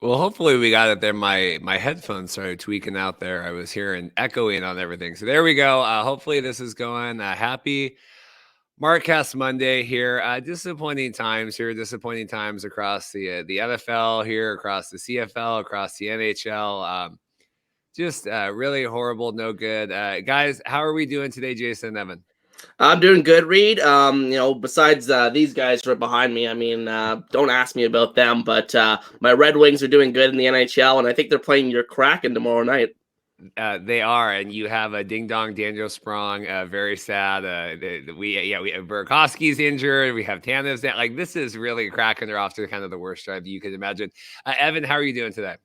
Well, hopefully we got it there. My headphones started tweaking out there. I was hearing echoing on everything. So there we go. Hopefully this is going. Happy Markcast Monday here. Disappointing times here. Disappointing times across the NFL here, across the CFL, across the NHL. Just really horrible, no good. Guys, how are we doing today, Jason and Evan? I'm doing good, Reid. Besides these guys right behind me, don't ask me about them, but my Red Wings are doing good in the NHL, and I think they're playing your Kraken tomorrow night. They are, and you have a ding dong Daniel Sprong. Very sad. We have Burakovsky's injured. We have Tanev's down. Like this is really cracking. They're off to kind of the worst drive you could imagine. Evan, how are you doing today?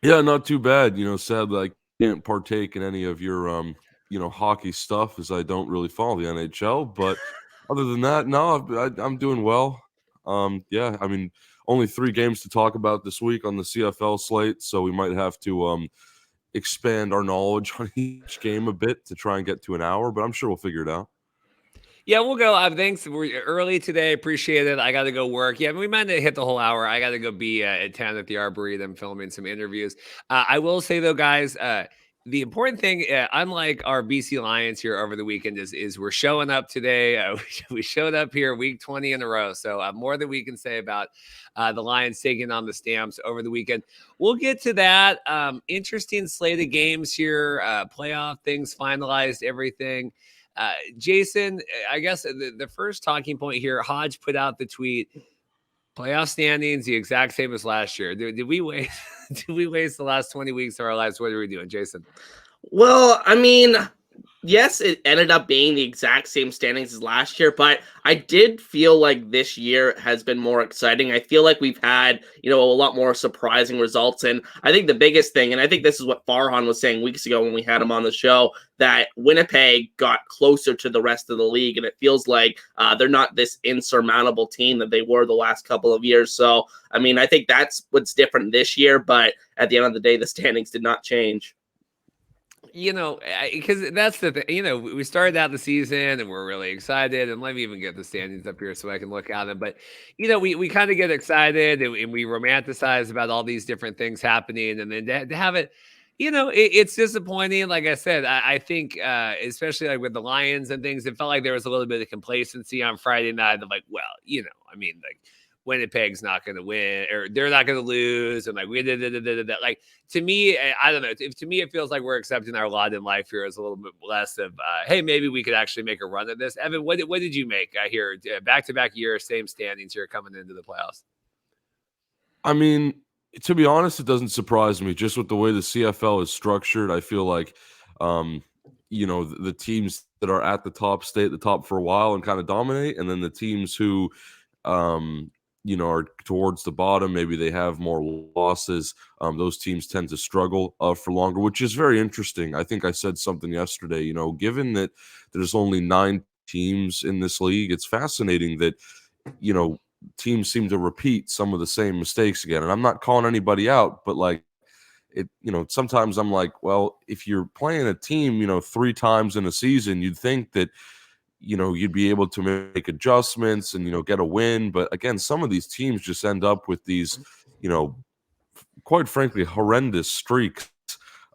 Yeah, not too bad. Sad that I can't partake in any of your hockey stuff as I don't really follow the NHL. But other than that, no, I'm doing well. Yeah, I mean, only 3 games to talk about this week on the CFL slate, so we might have to expand our knowledge on each game a bit to try and get to an hour. But I'm sure we'll figure it out. Yeah, we'll go. Thanks. We're early today. Appreciate it. I got to go work. Yeah, we might not hit the whole hour. I got to go be at 10 at the Arboretum filming some interviews. I will say, though, guys, the important thing, unlike our BC Lions here over the weekend, is we're showing up today. We showed up here week 20 in a row. So more than we can say about the Lions taking on the Stamps over the weekend. We'll get to that. Interesting slate of games here. Playoff things finalized, everything. Jason, I guess the first talking point here, Hodge put out the tweet, playoff standings, the exact same as last year. Did we waste did we waste the last 20 weeks of our lives? What are we doing, Jason? Well, yes, it ended up being the exact same standings as last year, but I did feel like this year has been more exciting. I feel like we've had, a lot more surprising results. And I think the biggest thing, and I think this is what Farhan was saying weeks ago when we had him on the show, that Winnipeg got closer to the rest of the league. And it feels like they're not this insurmountable team that they were the last couple of years. So, I think that's what's different this year. But at the end of the day, the standings did not change. Because that's the thing, we started out the season and we're really excited. And let me even get the standings up here so I can look at them. But, we kind of get excited and we romanticize about all these different things happening. And then to have it, it's disappointing. Like I said, I think, especially like with the Lions and things, it felt like there was a little bit of complacency on Friday night. Of like, well, like Winnipeg's not going to win or they're not going to lose. And like, like to me, I don't know. To me, it feels like we're accepting our lot in life here as a little bit less of, hey, maybe we could actually make a run at this. Evan, what did you make here? Back-to-back years, same standings here coming into the playoffs. To be honest, it doesn't surprise me. Just with the way the CFL is structured, I feel like, the teams that are at the top stay at the top for a while and kind of dominate. And then the teams who, are towards the bottom, maybe they have more losses. Those teams tend to struggle for longer, which is very interesting. I think I said something yesterday, given that there's only 9 teams in this league, it's fascinating that, teams seem to repeat some of the same mistakes again. And I'm not calling anybody out, but like sometimes I'm like, well, if you're playing a team, 3 times in a season, you'd think that, you'd be able to make adjustments and, get a win. But again, some of these teams just end up with these, quite frankly, horrendous streaks.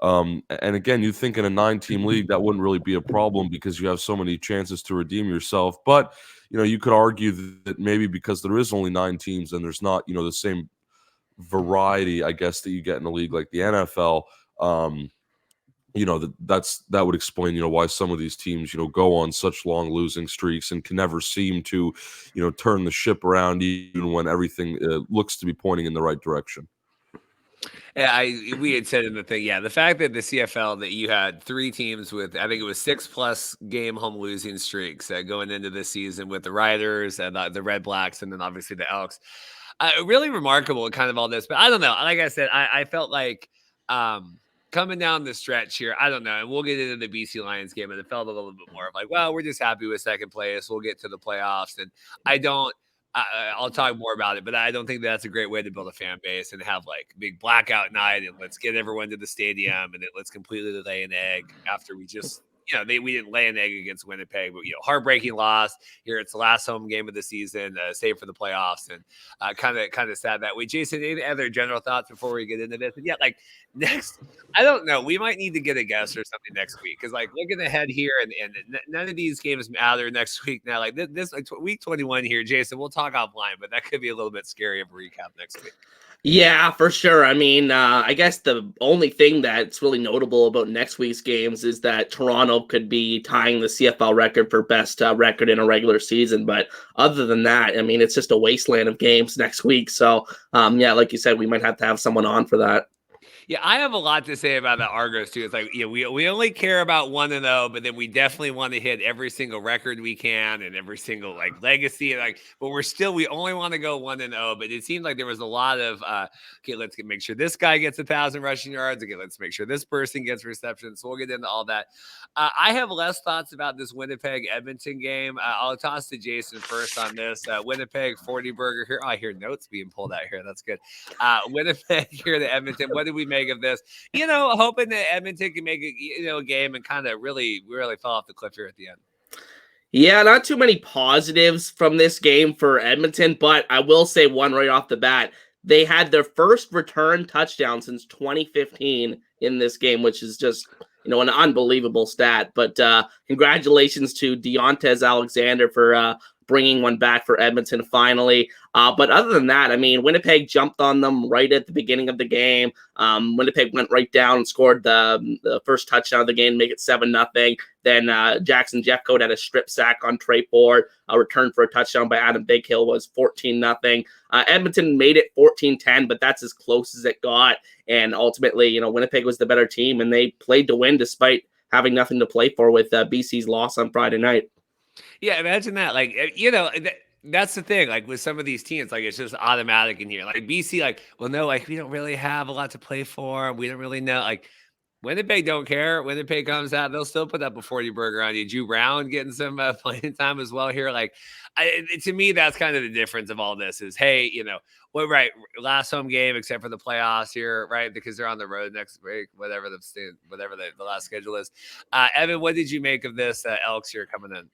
And again, you think in a 9-team league, that wouldn't really be a problem because you have so many chances to redeem yourself. But, you could argue that maybe because there is only 9 teams and there's not, the same variety, I guess, that you get in a league like the NFL, that would explain, why some of these teams, go on such long losing streaks and can never seem to, turn the ship around even when everything looks to be pointing in the right direction. Yeah, we had said in the thing, the fact that the CFL that you had 3 teams with, I think it was 6+ game home losing streaks going into this season with the Riders and the Red Blacks, and then obviously the Elks. Really remarkable, kind of all this. But I don't know. Like I said, I felt like coming down the stretch here, I don't know, and we'll get into the BC Lions game, and it felt a little bit more of like, well, we're just happy with second place. We'll get to the playoffs, and I'll talk more about it, but I don't think that's a great way to build a fan base and have like big blackout night and let's get everyone to the stadium and then let's completely lay an egg after we just we didn't lay an egg against Winnipeg, but heartbreaking loss here. It's the last home game of the season, save for the playoffs, and kind of sad that way. Jason, any other general thoughts before we get into this? And yeah, like next, I don't know. We might need to get a guest or something next week because like looking ahead here, and none of these games matter next week now. Like this like week 21 here, Jason. We'll talk offline, but that could be a little bit scary of a recap next week. Yeah, for sure. I mean, I guess the only thing that's really notable about next week's games is that Toronto could be tying the CFL record for best record in a regular season. But other than that, I mean, it's just a wasteland of games next week. So, yeah, like you said, we might have to have someone on for that. Yeah, I have a lot to say about the Argos too. It's like, we only care about 1-0, but then we definitely want to hit every single record we can and every single like legacy. But we only want to go 1-0. But it seemed like there was a lot of okay, let's make sure this guy gets 1,000 rushing yards. Okay, let's make sure this person gets receptions. So we'll get into all that. I have less thoughts about this Winnipeg Edmonton game. I'll toss to Jason first on this. Winnipeg 40 burger here. Oh, I hear notes being pulled out here. That's good. Winnipeg here to Edmonton. What did we make of this? Hoping that Edmonton can make a game and kind of really fell off the cliff here at the end. Yeah, not too many positives from this game for Edmonton, but I will say one right off the bat. They had their first return touchdown since 2015 in this game, which is just an unbelievable stat. But congratulations to Deontez Alexander for bringing one back for Edmonton finally. But other than that, I mean, Winnipeg jumped on them right at the beginning of the game. Winnipeg went right down and scored the first touchdown of the game, make it 7-0. Then Jackson Jeffcoat had a strip sack on Trey Ford. A return for a touchdown by Adam Bighill was 14-0. Edmonton made it 14-10, but that's as close as it got. And ultimately, Winnipeg was the better team, and they played to win despite having nothing to play for with BC's loss on Friday night. Yeah, imagine that. Like, that's the thing. Like with some of these teams, like it's just automatic in here. Like BC, like, well, no, like we don't really have a lot to play for. We don't really know. Like Winnipeg don't care. Winnipeg comes out, they'll still put up a 40 burger on you. Drew Brown getting some playing time as well here. Like, to me, that's kind of the difference of all this is, hey, right, last home game except for the playoffs here, right? Because they're on the road next week, whatever the last schedule is. Evan, what did you make of this Elks here coming in?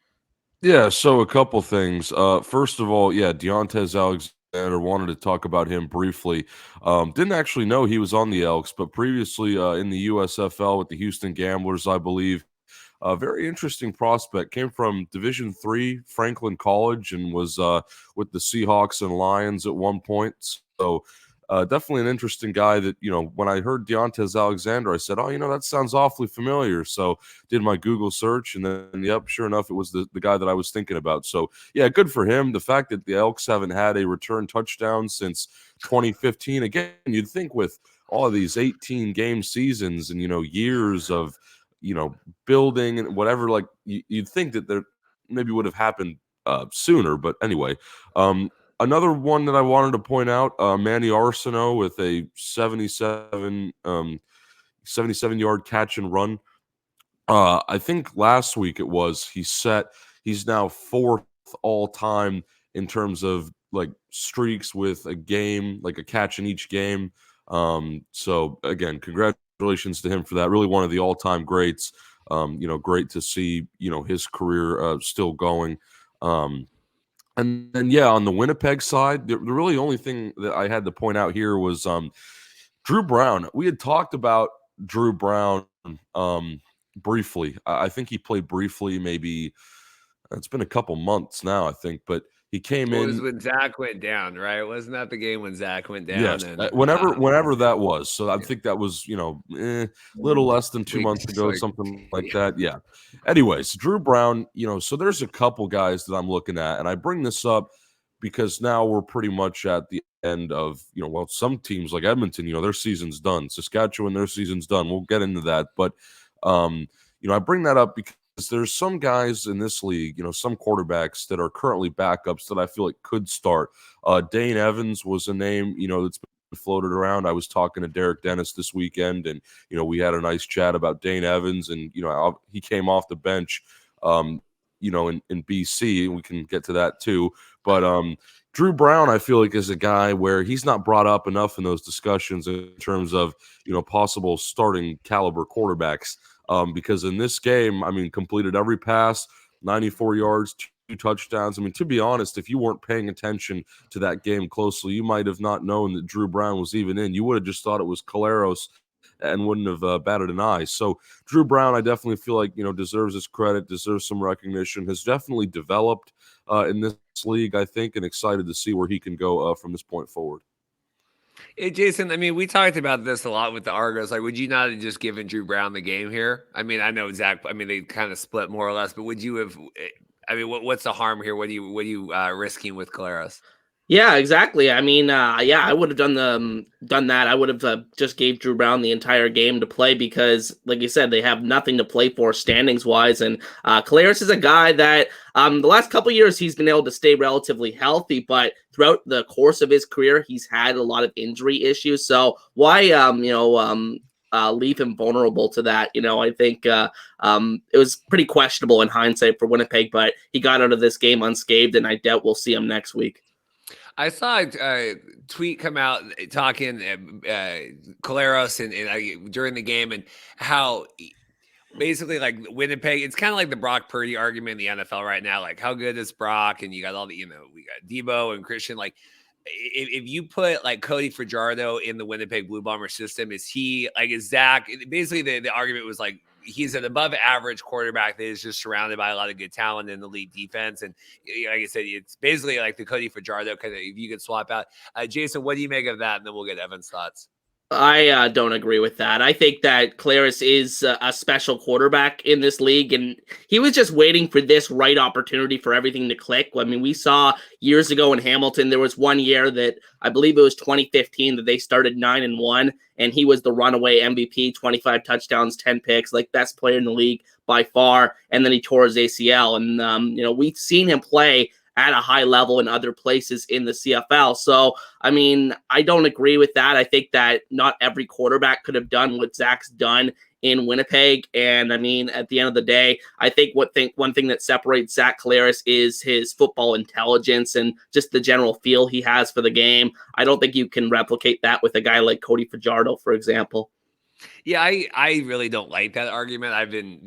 Yeah, so a couple things. First of all, yeah, Deontez Alexander, wanted to talk about him briefly. Didn't actually know he was on the Elks, but previously in the USFL with the Houston Gamblers, I believe. A very interesting prospect. Came from Division III Franklin College and was with the Seahawks and Lions at one point. So definitely an interesting guy that, when I heard Deontez Alexander, I said, oh, that sounds awfully familiar. So did my Google search, and then, yep, sure enough, it was the guy that I was thinking about. So, yeah, good for him. The fact that the Elks haven't had a return touchdown since 2015, again, you'd think with all of these 18-game seasons and, years of, building and whatever, like you'd think that there maybe would have happened sooner. But anyway, another one that I wanted to point out, Manny Arsenault with a 77-yard catch and run. I think last week he's now fourth all time in terms of like streaks with a game, like a catch in each game. So again, congratulations to him for that. Really one of the all-time greats. Great to see, his career still going. And then, yeah, on the Winnipeg side, the really only thing that I had to point out here was Drew Brown. We had talked about Drew Brown briefly. I think he played briefly, maybe it's been a couple months now, I think, but he came in. It was when Zach went down, right? Wasn't that the game when Zach went down? Yes, whenever that was. So I think that was, a little less than 2 months ago, something like that. Yeah. Anyways, Drew Brown, so there's a couple guys that I'm looking at, and I bring this up because now we're pretty much at the end of, some teams like Edmonton, their season's done. Saskatchewan, their season's done. We'll get into that. But, I bring that up because there's some guys in this league, some quarterbacks that are currently backups that I feel like could start. Dane Evans was a name, that's been floated around. I was talking to Derek Dennis this weekend, and, we had a nice chat about Dane Evans, and, he came off the bench, in BC, and we can get to that too. But Drew Brown, I feel like, is a guy where he's not brought up enough in those discussions in terms of, possible starting caliber quarterbacks. because in this game, I mean, completed every pass, 94 yards, 2 touchdowns. I mean, to be honest, if you weren't paying attention to that game closely, you might have not known that Drew Brown was even in. You would have just thought it was Caleros and wouldn't have batted an eye. So Drew Brown, I definitely feel like, deserves his credit, deserves some recognition, has definitely developed in this league, I think, and excited to see where he can go from this point forward. Hey, Jason, I mean, we talked about this a lot with the Argos. Like, would you not have just given Drew Brown the game here? I mean, I know Zach, I mean, they kind of split more or less, but would you have, I mean, what's the harm here? What are you risking with Caleros? Yeah, exactly. I mean, yeah, I would have done that. I would have just gave Drew Brown the entire game to play because, like you said, they have nothing to play for standings wise. And Caleros is a guy that the last couple years he's been able to stay relatively healthy, but throughout the course of his career, he's had a lot of injury issues. So why, leave him vulnerable to that? I think it was pretty questionable in hindsight for Winnipeg, but he got out of this game unscathed, and I doubt we'll see him next week. I saw a tweet come out talking Caleros and during the game and how basically like Winnipeg, it's kind of like the Brock Purdy argument in the NFL right now. Like, how good is Brock? And you got all the, we got Debo and Christian. Like, if you put like Cody Fajardo in the Winnipeg Blue Bomber system, is Zach? Basically, the argument was like, he's an above average quarterback that is just surrounded by a lot of good talent in the league defense. And like I said, it's basically like the Cody Fajardo kind of, if you could swap out. Jason, what do you make of that? And then we'll get Evan's thoughts. I don't agree with that. I think that Caleros is a special quarterback in this league, and he was just waiting for this right opportunity for everything to click. I mean, we saw years ago in Hamilton, there was one year that I believe it was 2015 that they started 9-1, and he was the runaway MVP, 25 touchdowns, 10 picks, like best player in the league by far. And then he tore his ACL, and we've seen him play at a high level in other places in the CFL. So, I mean, I don't agree with that. I think that not every quarterback could have done what Zach's done in Winnipeg. And I mean, at the end of the day, I think one thing that separates Zach Caleros is his football intelligence and just the general feel he has for the game. I don't think you can replicate that with a guy like Cody Fajardo, for example. Yeah, I really don't like that argument. I've been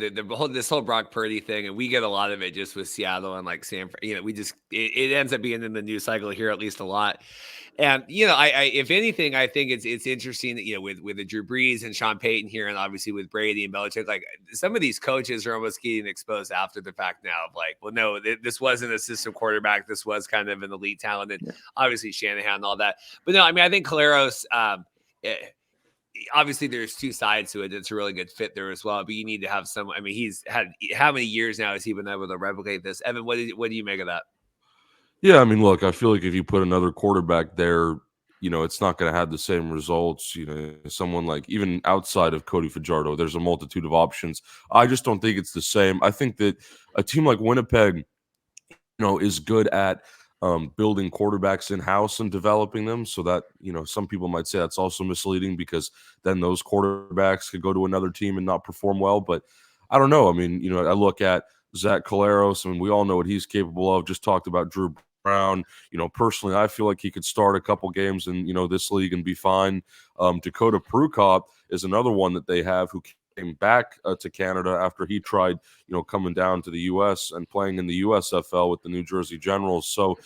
this whole Brock Purdy thing, and we get a lot of it just with Seattle and like San. We just it ends up being in the news cycle here at least a lot. And I if anything, I think it's interesting that with the Drew Brees and Sean Payton here, and obviously with Brady and Belichick, like some of these coaches are almost getting exposed after the fact now. Of like, well, no, this wasn't a system quarterback. This was kind of an elite talent, and obviously Shanahan and all that. But no, I mean, I think Caleros. Obviously there's two sides to it. It's a really good fit there as well, but you need to have some. I mean, he's had how many years now has he been able to replicate this? Evan, what do you make of that? Yeah, I mean, look, I feel like if you put another quarterback there, it's not going to have the same results. Someone like even outside of Cody Fajardo, there's a multitude of options. I just don't think it's the same. I think that a team like Winnipeg, is good at building quarterbacks in-house and developing them, so that some people might say that's also misleading because then those quarterbacks could go to another team and not perform well. But I don't know. I mean, I look at Zach Caleros, and we all know what he's capable of. Just talked about Drew Brown. Personally, I feel like he could start a couple games in this league and be fine. Dakota Prukop is another one that they have who came back to Canada after he tried, coming down to the U.S. and playing in the USFL with the New Jersey Generals. So,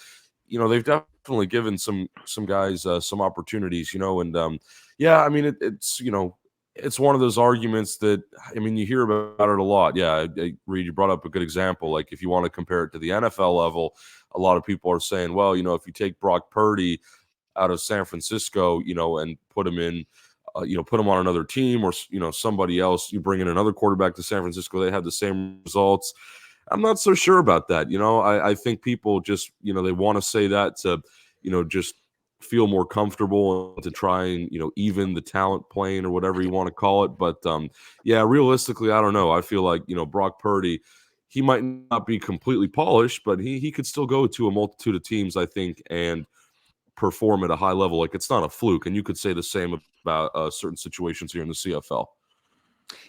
they've definitely given some guys some opportunities, and yeah, I mean, it's one of those arguments that, I mean, you hear about it a lot. Yeah, Reid, you brought up a good example. Like if you want to compare it to the NFL level, a lot of people are saying, well, if you take Brock Purdy out of San Francisco, and put him in, put him on another team or, somebody else, you bring in another quarterback to San Francisco, they have the same results. I'm not so sure about that. I think people just, they want to say that to, just feel more comfortable to try and, even the talent plane or whatever you want to call it. But yeah, realistically, I don't know. I feel like, Brock Purdy, he might not be completely polished, but he could still go to a multitude of teams, I think, and perform at a high level. Like it's not a fluke. And you could say the same about certain situations here in the CFL.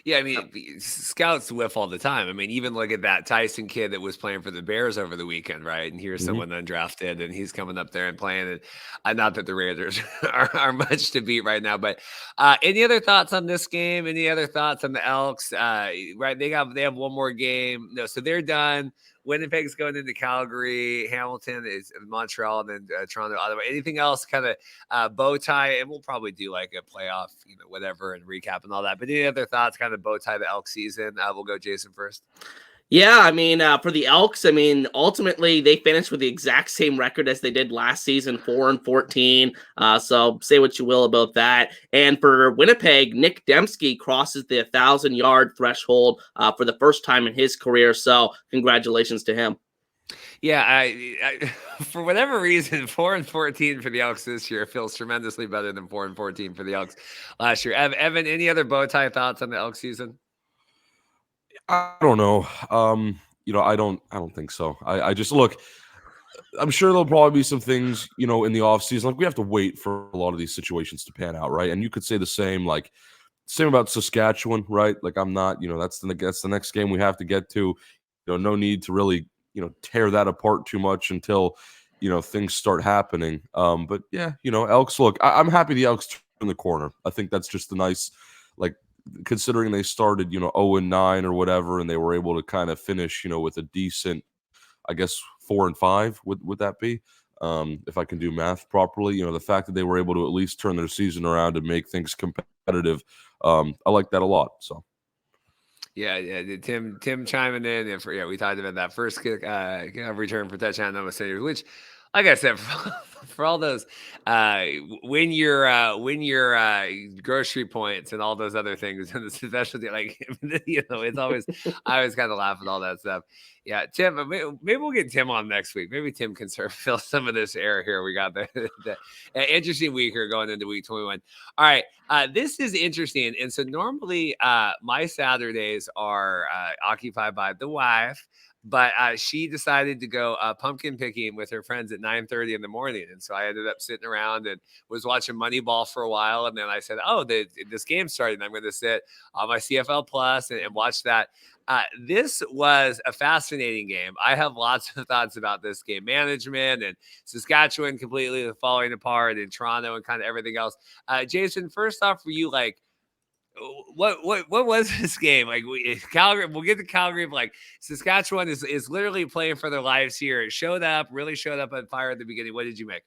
Yeah, I mean, scouts whiff all the time. I mean, even look at that Tyson kid that was playing for the Bears over the weekend, right? And here's someone undrafted, and he's coming up there and playing. And not that the Raiders are much to beat right now, but any other thoughts on this game? Any other thoughts on the Elks? Right, they have one more game. No, so they're done. Winnipeg's going into Calgary. Hamilton is Montreal, and then Toronto, Ottawa. Anything else kind of bow tie? And we'll probably do like a playoff, whatever, and recap and all that. But any other thoughts, kind of bow tie the Elk season? We'll go Jason first. Yeah, I mean, for the Elks, I mean, ultimately they finished with the exact same record as they did last season, 4-14. So say what you will about that. And for Winnipeg, Nick Dembski crosses the 1,000-yard threshold for the first time in his career. So congratulations to him. Yeah, I for whatever reason, 4-14 for the Elks this year feels tremendously better than 4-14 for the Elks last year. Evan, any other bow tie thoughts on the Elk season? I don't know. I don't think so. I just look. I'm sure there'll probably be some things, in the offseason. Like we have to wait for a lot of these situations to pan out, right? And you could say the same, same about Saskatchewan, right? Like I'm not, that's the next game we have to get to. No need to really, tear that apart too much until, things start happening. But yeah, Elks. Look, I'm happy the Elks turn the corner. I think that's just a nice, considering they started, 0-9 or whatever, and they were able to kind of finish, with a decent, I guess 4-5 would that be? If I can do math properly, the fact that they were able to at least turn their season around and make things competitive, I like that a lot. So. Yeah. Tim chiming in. And we talked about that first kick return for touchdown, Nova City, which, like I said, for all those win your grocery points and all those other things, and especially it's always I always kind of laugh at all that stuff. Yeah, Tim, maybe we'll get Tim on next week. Maybe Tim can fill some of this air here. We got the interesting week here going into week 21. All right, this is interesting, and so normally my Saturdays are occupied by the wife. But she decided to go pumpkin picking with her friends at 9:30 in the morning. And so I ended up sitting around and was watching Moneyball for a while. And then I said, this game started. And I'm going to sit on my CFL Plus and watch that. This was a fascinating game. I have lots of thoughts about this game management and Saskatchewan completely falling apart and Toronto and kind of everything else. Jason, first off, for you, what was this game like? Calgary, we'll get to Calgary, but Saskatchewan is literally playing for their lives here. It really showed up on fire at the beginning. What did you make?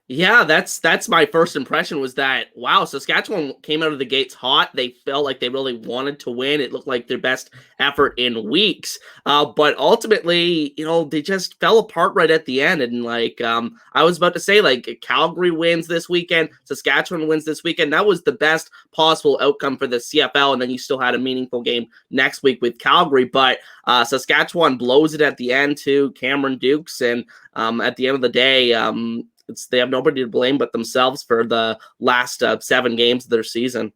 Yeah, that's my first impression was that, wow, Saskatchewan came out of the gates hot. They felt like they really wanted to win. It looked like their best effort in weeks. But ultimately, they just fell apart right at the end. And I was about to say, Calgary wins this weekend, Saskatchewan wins this weekend. That was the best possible outcome for the CFL. And then you still had a meaningful game next week with Calgary. But Saskatchewan blows it at the end to Cameron Dukes. And at the end of the day, they have nobody to blame but themselves for the last 7 games of their season.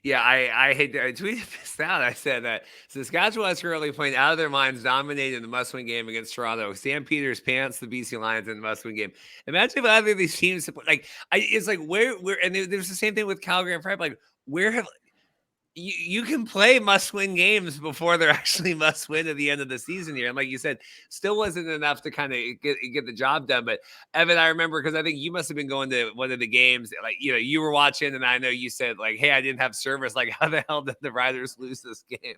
Yeah, I tweeted this out. I said that Saskatchewan is currently playing out of their minds, dominating the must-win game against Toronto. Stampeders pants the BC Lions in the must-win game. Imagine if either of these teams, it's like where, and there's the same thing with Calgary and Prep. Where have you can play must-win games before they're actually must-win at the end of the season here. And like you said, still wasn't enough to kind of get the job done. But Evan, I remember because I think you must have been going to one of the games. You were watching, and I know you said hey, I didn't have service. How the hell did the Riders lose this game?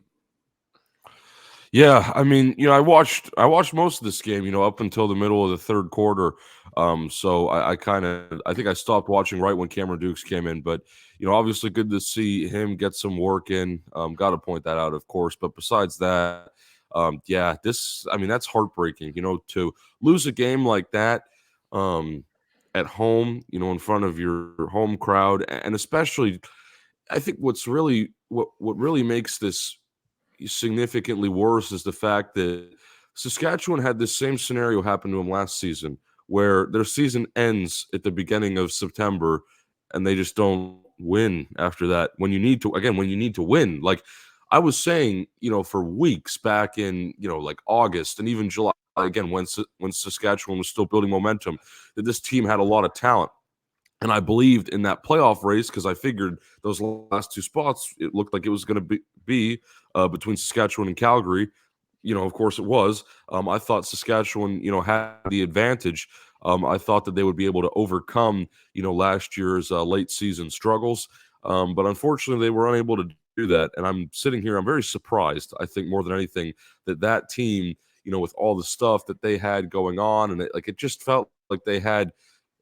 Yeah, I mean, I watched most of this game, up until the middle of the third quarter. So I think I stopped watching right when Cameron Dukes came in, but obviously good to see him get some work in. Got to point that out, of course. But besides that, that's heartbreaking, to lose a game like that at home, in front of your home crowd, and especially, I think what really makes this significantly worse is the fact that Saskatchewan had this same scenario happen to them last season, where their season ends at the beginning of September and they just don't win after that. When you need to win, I was saying, for weeks back in, August and even July, again, when Saskatchewan was still building momentum, that this team had a lot of talent. And I believed in that playoff race because I figured those last 2 spots, it looked like it was going to be between Saskatchewan and Calgary. Of course it was. I thought Saskatchewan, had the advantage. I thought that they would be able to overcome, last year's late season struggles. But unfortunately, they were unable to do that. And I'm sitting here, I'm very surprised, I think, more than anything, that team, with all the stuff that they had going on, and it just felt like they had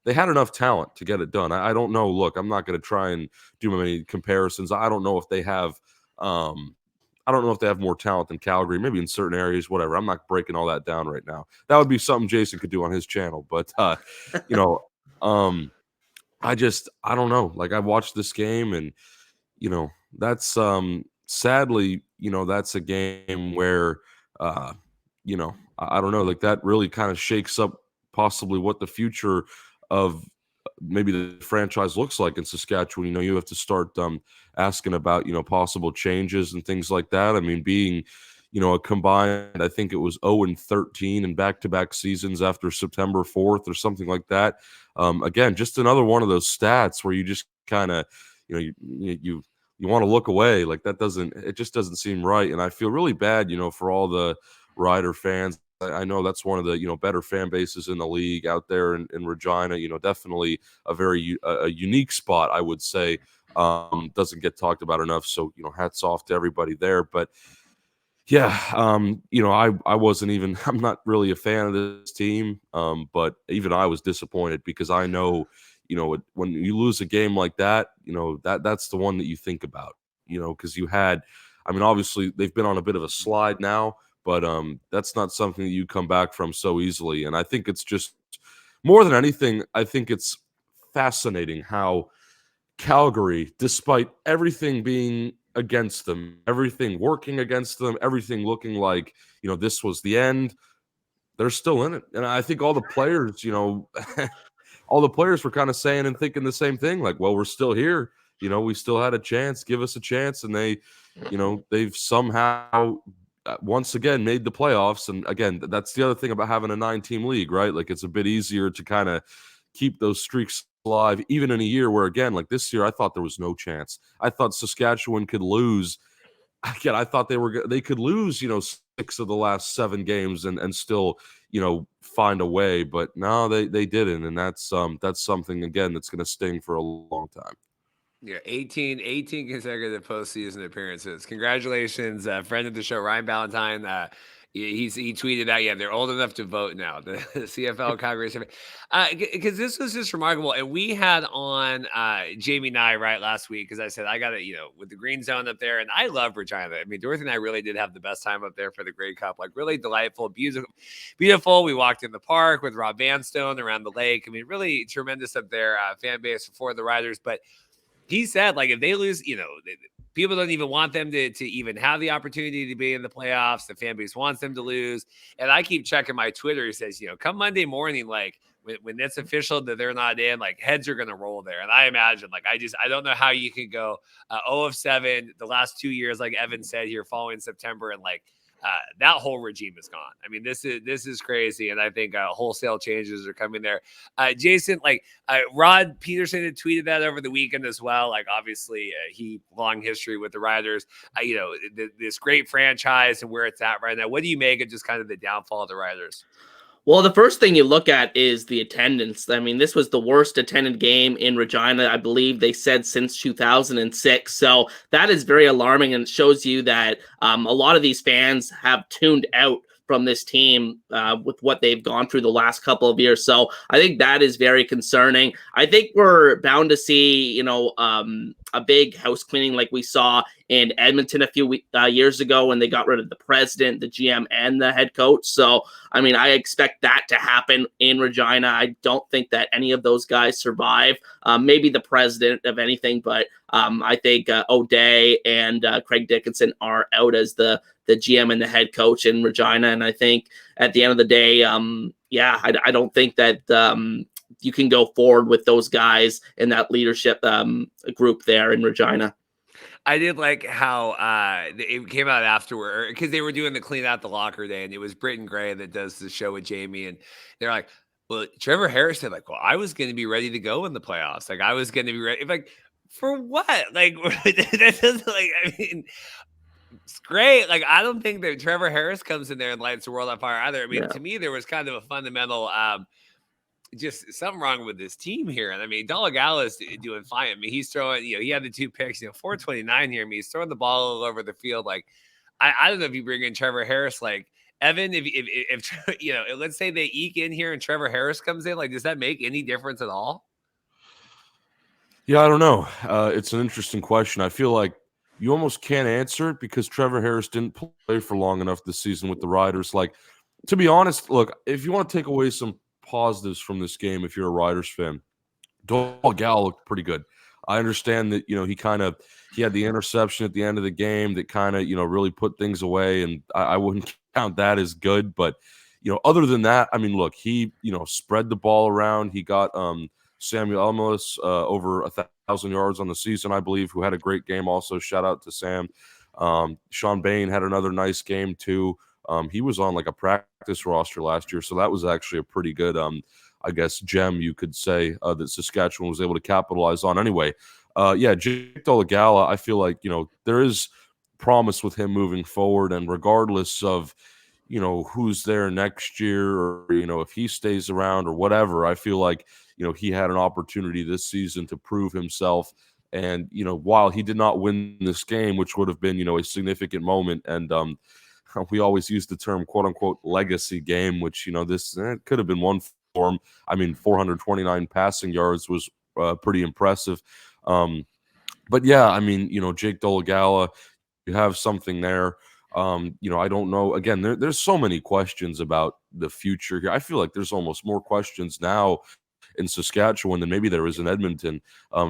enough talent to get it done. I don't know. Look, I'm not going to try and do many comparisons. I don't know if they have more talent than Calgary, maybe in certain areas, whatever. I'm not breaking all that down right now. That would be something Jason could do on his channel. But, I don't know. Like, I watched this game, and, that's sadly, that's a game where, I don't know, like, that really kind of shakes up possibly what the future of maybe the franchise looks like in Saskatchewan. You have to start asking about, possible changes and things like that. I mean, being, a combined, I think it was 0-13 in back-to-back seasons after September 4th or something like that. Again, just another one of those stats where you just kind of, you want to look away. Like, it just doesn't seem right. And I feel really bad, for all the Rider fans. I know that's one of the better fan bases in the league out there in Regina. Definitely a very a unique spot, I would say. Doesn't get talked about enough. So hats off to everybody there. But yeah, I wasn't even. I'm not really a fan of this team. But even I was disappointed because I know, when you lose a game like that, that's the one that you think about. Because you had, I mean, obviously they've been on a bit of a slide now. But that's not something that you come back from so easily. And I think it's just, more than anything, I think it's fascinating how Calgary, despite everything being against them, everything working against them, everything looking like, this was the end, they're still in it. And I think all the players, all the players were kind of saying and thinking the same thing, like, well, we're still here. We still had a chance. Give us a chance. And they've somehow once again made the playoffs. And again, that's the other thing about having a 9-team league, right? Like, it's a bit easier to kind of keep those streaks alive, even in a year where, again, like this year, I thought there was no chance. I thought Saskatchewan could lose. Again, I thought they could lose, 6 of the last 7 games and still, find a way. But no, they didn't. And that's something, again, that's going to sting for a long time. Yeah, 18 consecutive postseason appearances. Congratulations, friend of the show, Ryan Ballantyne. He tweeted out, yeah, they're old enough to vote now. The CFL Calgary, because this was just remarkable. And we had on Jamie and I right last week because I said I got to, with the green zone up there, and I love Regina. I mean, Dorothy and I really did have the best time up there for the Grey Cup. Like, really delightful, beautiful, beautiful. We walked in the park with Rob Vanstone around the lake. I mean, really tremendous up there. Fan base for the Riders, but he said, like, if they lose, people don't even want them to even have the opportunity to be in the playoffs. The fan base wants them to lose. And I keep checking my Twitter. He says, come Monday morning, like, when it's official that they're not in, like, heads are going to roll there. And I imagine, like, I don't know how you can go 0-7 the last 2 years, like Evan said here, following September, and like, that whole regime is gone. I mean, this is crazy, and I think wholesale changes are coming there. Jason, like, Rod Peterson had tweeted that over the weekend as well. Like, obviously, he long history with the Riders. This great franchise and where it's at right now. What do you make of just kind of the downfall of the Riders? Well, the first thing you look at is the attendance. I mean, this was the worst attended game in Regina, I believe they said, since 2006. So that is very alarming, and it shows you that a lot of these fans have tuned out from this team with what they've gone through the last couple of years. So I think that is very concerning. I think we're bound to see, a big house cleaning like we saw in Edmonton a few years ago when they got rid of the president, the GM, and the head coach. So, I mean, I expect that to happen in Regina. I don't think that any of those guys survive. Maybe the president, of anything, but I think O'Day and Craig Dickinson are out as the GM and the head coach in Regina. And I think at the end of the day, I don't think that you can go forward with those guys in that leadership group there in Regina. I did like how it came out afterward because they were doing the clean out the locker day, and it was Britton Gray that does the show with Jamie, and they're like, Well, Trevor Harris said, like, well, I was going to be ready to go in the playoffs. Like, I was going to be ready. Like, for what? Like, that doesn't, like, I mean, it's great. Like, I don't think that Trevor Harris comes in there and lights the world on fire either. I mean, Yeah. to me, there was kind of a fundamental, just something wrong with this team here. And I mean, Dalagala is doing fine. I mean, he's throwing, he had the 2 picks, 429 here. I mean, he's throwing the ball all over the field. Like, I don't know if you bring in Trevor Harris, like, Evan, if let's say they eke in here and Trevor Harris comes in, like, does that make any difference at all? Yeah, I don't know. It's an interesting question. I feel like you almost can't answer it because Trevor Harris didn't play for long enough this season with the Riders. Like, to be honest, look, if you want to take away some positives from this game, if you're a Riders fan, Gal looked pretty good. I understand that, he had the interception at the end of the game that kind of, really put things away. And I wouldn't count that as good. But, other than that, I mean, look, he, spread the ball around. He got Samuel Elmos over 1,000 yards on the season, I believe, who had a great game also. Shout out to Sam. Sean Bain had another nice game too. He was on like a practice roster last year. So that was actually a pretty good I guess, gem, you could say, that Saskatchewan was able to capitalize on. Anyway, Jake Dolagala, I feel like, there is promise with him moving forward. And regardless of, who's there next year or, if he stays around or whatever, I feel like, he had an opportunity this season to prove himself. And, while he did not win this game, which would have been, a significant moment, and we always use the term quote unquote legacy game, which, this could have been one form. I mean, 429 passing yards was pretty impressive. But yeah, I mean, Jake Dolagala, you have something there. I don't know. Again, there's so many questions about the future here. I feel like there's almost more questions now in Saskatchewan than maybe there is in Edmonton,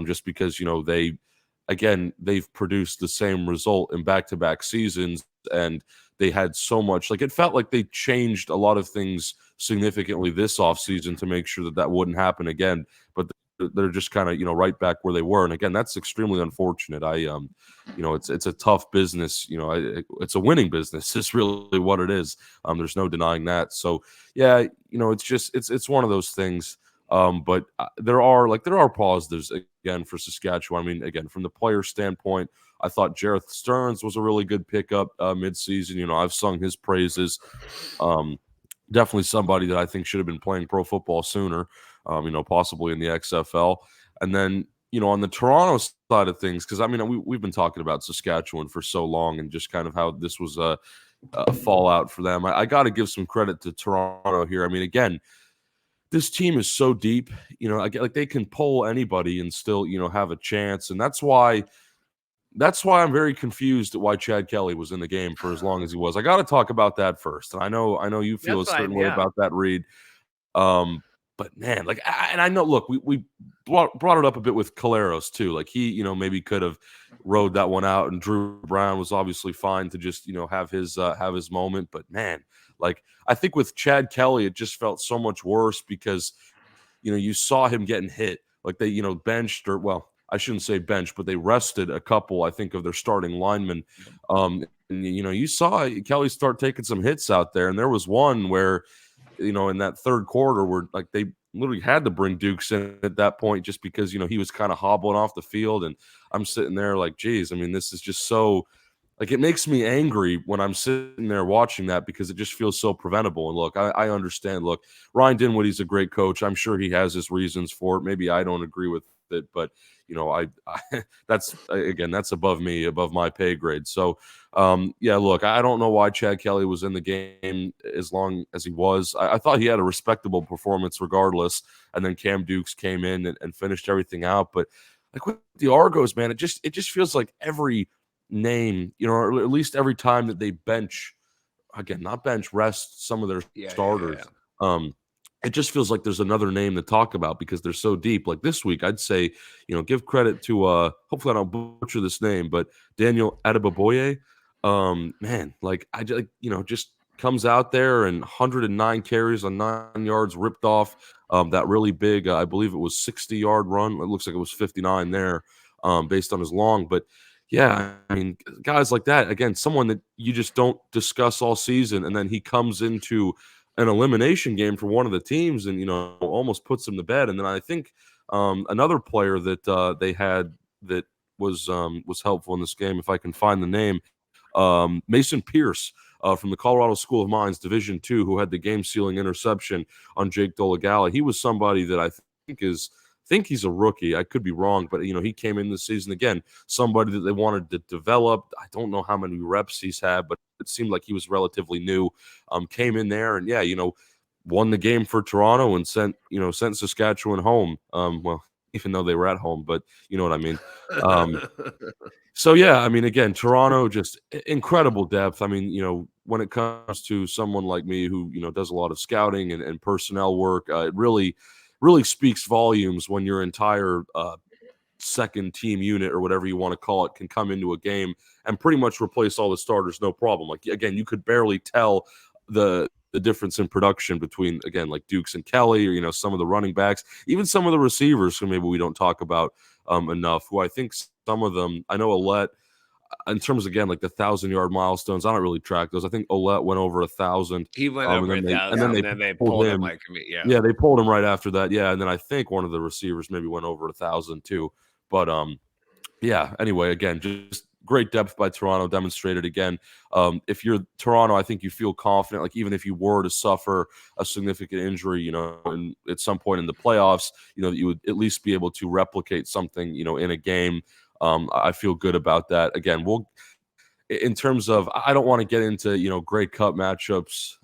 just because, they've produced the same result in back-to-back seasons, and they had so much, like, it felt like they changed a lot of things significantly this offseason to make sure that wouldn't happen again, but they're just kind of, right back where they were. And again, that's extremely unfortunate. It's a tough business. It's a winning business. It's really what it is. There's no denying that. So yeah, it's just, it's one of those things. But there are positives again for Saskatchewan. I mean, again, from the player standpoint, I thought Jareth Stearns was a really good pickup midseason. I've sung his praises. Definitely somebody that I think should have been playing pro football sooner, possibly in the XFL. And then, on the Toronto side of things, because, I mean, we've been talking about Saskatchewan for so long and just kind of how this was a fallout for them. I got to give some credit to Toronto here. I mean, again, this team is so deep, like they can pull anybody and still, have a chance. And that's why I'm very confused at why Chad Kelly was in the game for as long as he was. I got to talk about that first. And I know you feel a certain way about that, Reid. But man, like, I know, look, we brought it up a bit with Caleros too. Like he, maybe could have rode that one out, and Drew Brown was obviously fine to just, have his moment. But man, like, I think with Chad Kelly, it just felt so much worse because, you saw him getting hit. Like they, benched, or, well, I shouldn't say bench, but they rested a couple, I think, of their starting linemen. And, you saw Kelly start taking some hits out there. And there was one where, in that third quarter where, like, they literally had to bring Dukes in at that point just because, he was kind of hobbling off the field. And I'm sitting there like, geez, I mean, this is just so, like, it makes me angry when I'm sitting there watching that because it just feels so preventable. And look, I understand. Look, Ryan Dinwiddie's a great coach. I'm sure he has his reasons for it. Maybe I don't agree with it, but I that's, again, that's above me, above my pay grade. So yeah, look, I don't know why Chad Kelly was in the game as long as he was. I thought he had a respectable performance regardless. And then Cam Dukes came in and finished everything out. But like with the Argos, man, it just feels like every name, or at least every time that they rest some of their starters. It just feels like there's another name to talk about because they're so deep. Like this week, I'd say, give credit to hopefully I don't butcher this name, but Daniel Adebaboye. Man, like just comes out there and 109 carries on 9 yards, ripped off that really big, I believe it was 60-yard run. It looks like it was 59 there, based on his long. But yeah, I mean, guys like that, again, someone that you just don't discuss all season, and then he comes into an elimination game for one of the teams, and almost puts them to bed. And then I think another player that they had that was helpful in this game, if I can find the name, Mason Pierce from the Colorado School of Mines, Division II, who had the game-sealing interception on Jake Dolegala. He was somebody that I think he's a rookie. I could be wrong, but he came in this season again, somebody that they wanted to develop. I don't know how many reps he's had, but it seemed like he was relatively new. Came in there and won the game for Toronto and sent Saskatchewan home. Well, even though they were at home, but you know what I mean. So again, Toronto, just incredible depth. I mean, when it comes to someone like me who does a lot of scouting and personnel work, it really speaks volumes when your entire second team unit, or whatever you want to call it, can come into a game and pretty much replace all the starters, no problem. Like, again, you could barely tell the difference in production between, again, like Dukes and Kelly, or some of the running backs, even some of the receivers who maybe we don't talk about enough, who I think some of them, I know Ouellette, in terms, again, like the 1,000-yard milestones, I don't really track those. I think Ouellette went over 1,000. He went over 1,000, and then they pulled him they pulled him right after that. Yeah, and then I think one of the receivers maybe went over 1,000 too. But anyway, again, just great depth by Toronto, demonstrated again. If you're Toronto, I think you feel confident, like even if you were to suffer a significant injury, and at some point in the playoffs, that you would at least be able to replicate something, in a game. I feel good about that. Again, in terms of, I don't want to get into, Grey Cup matchups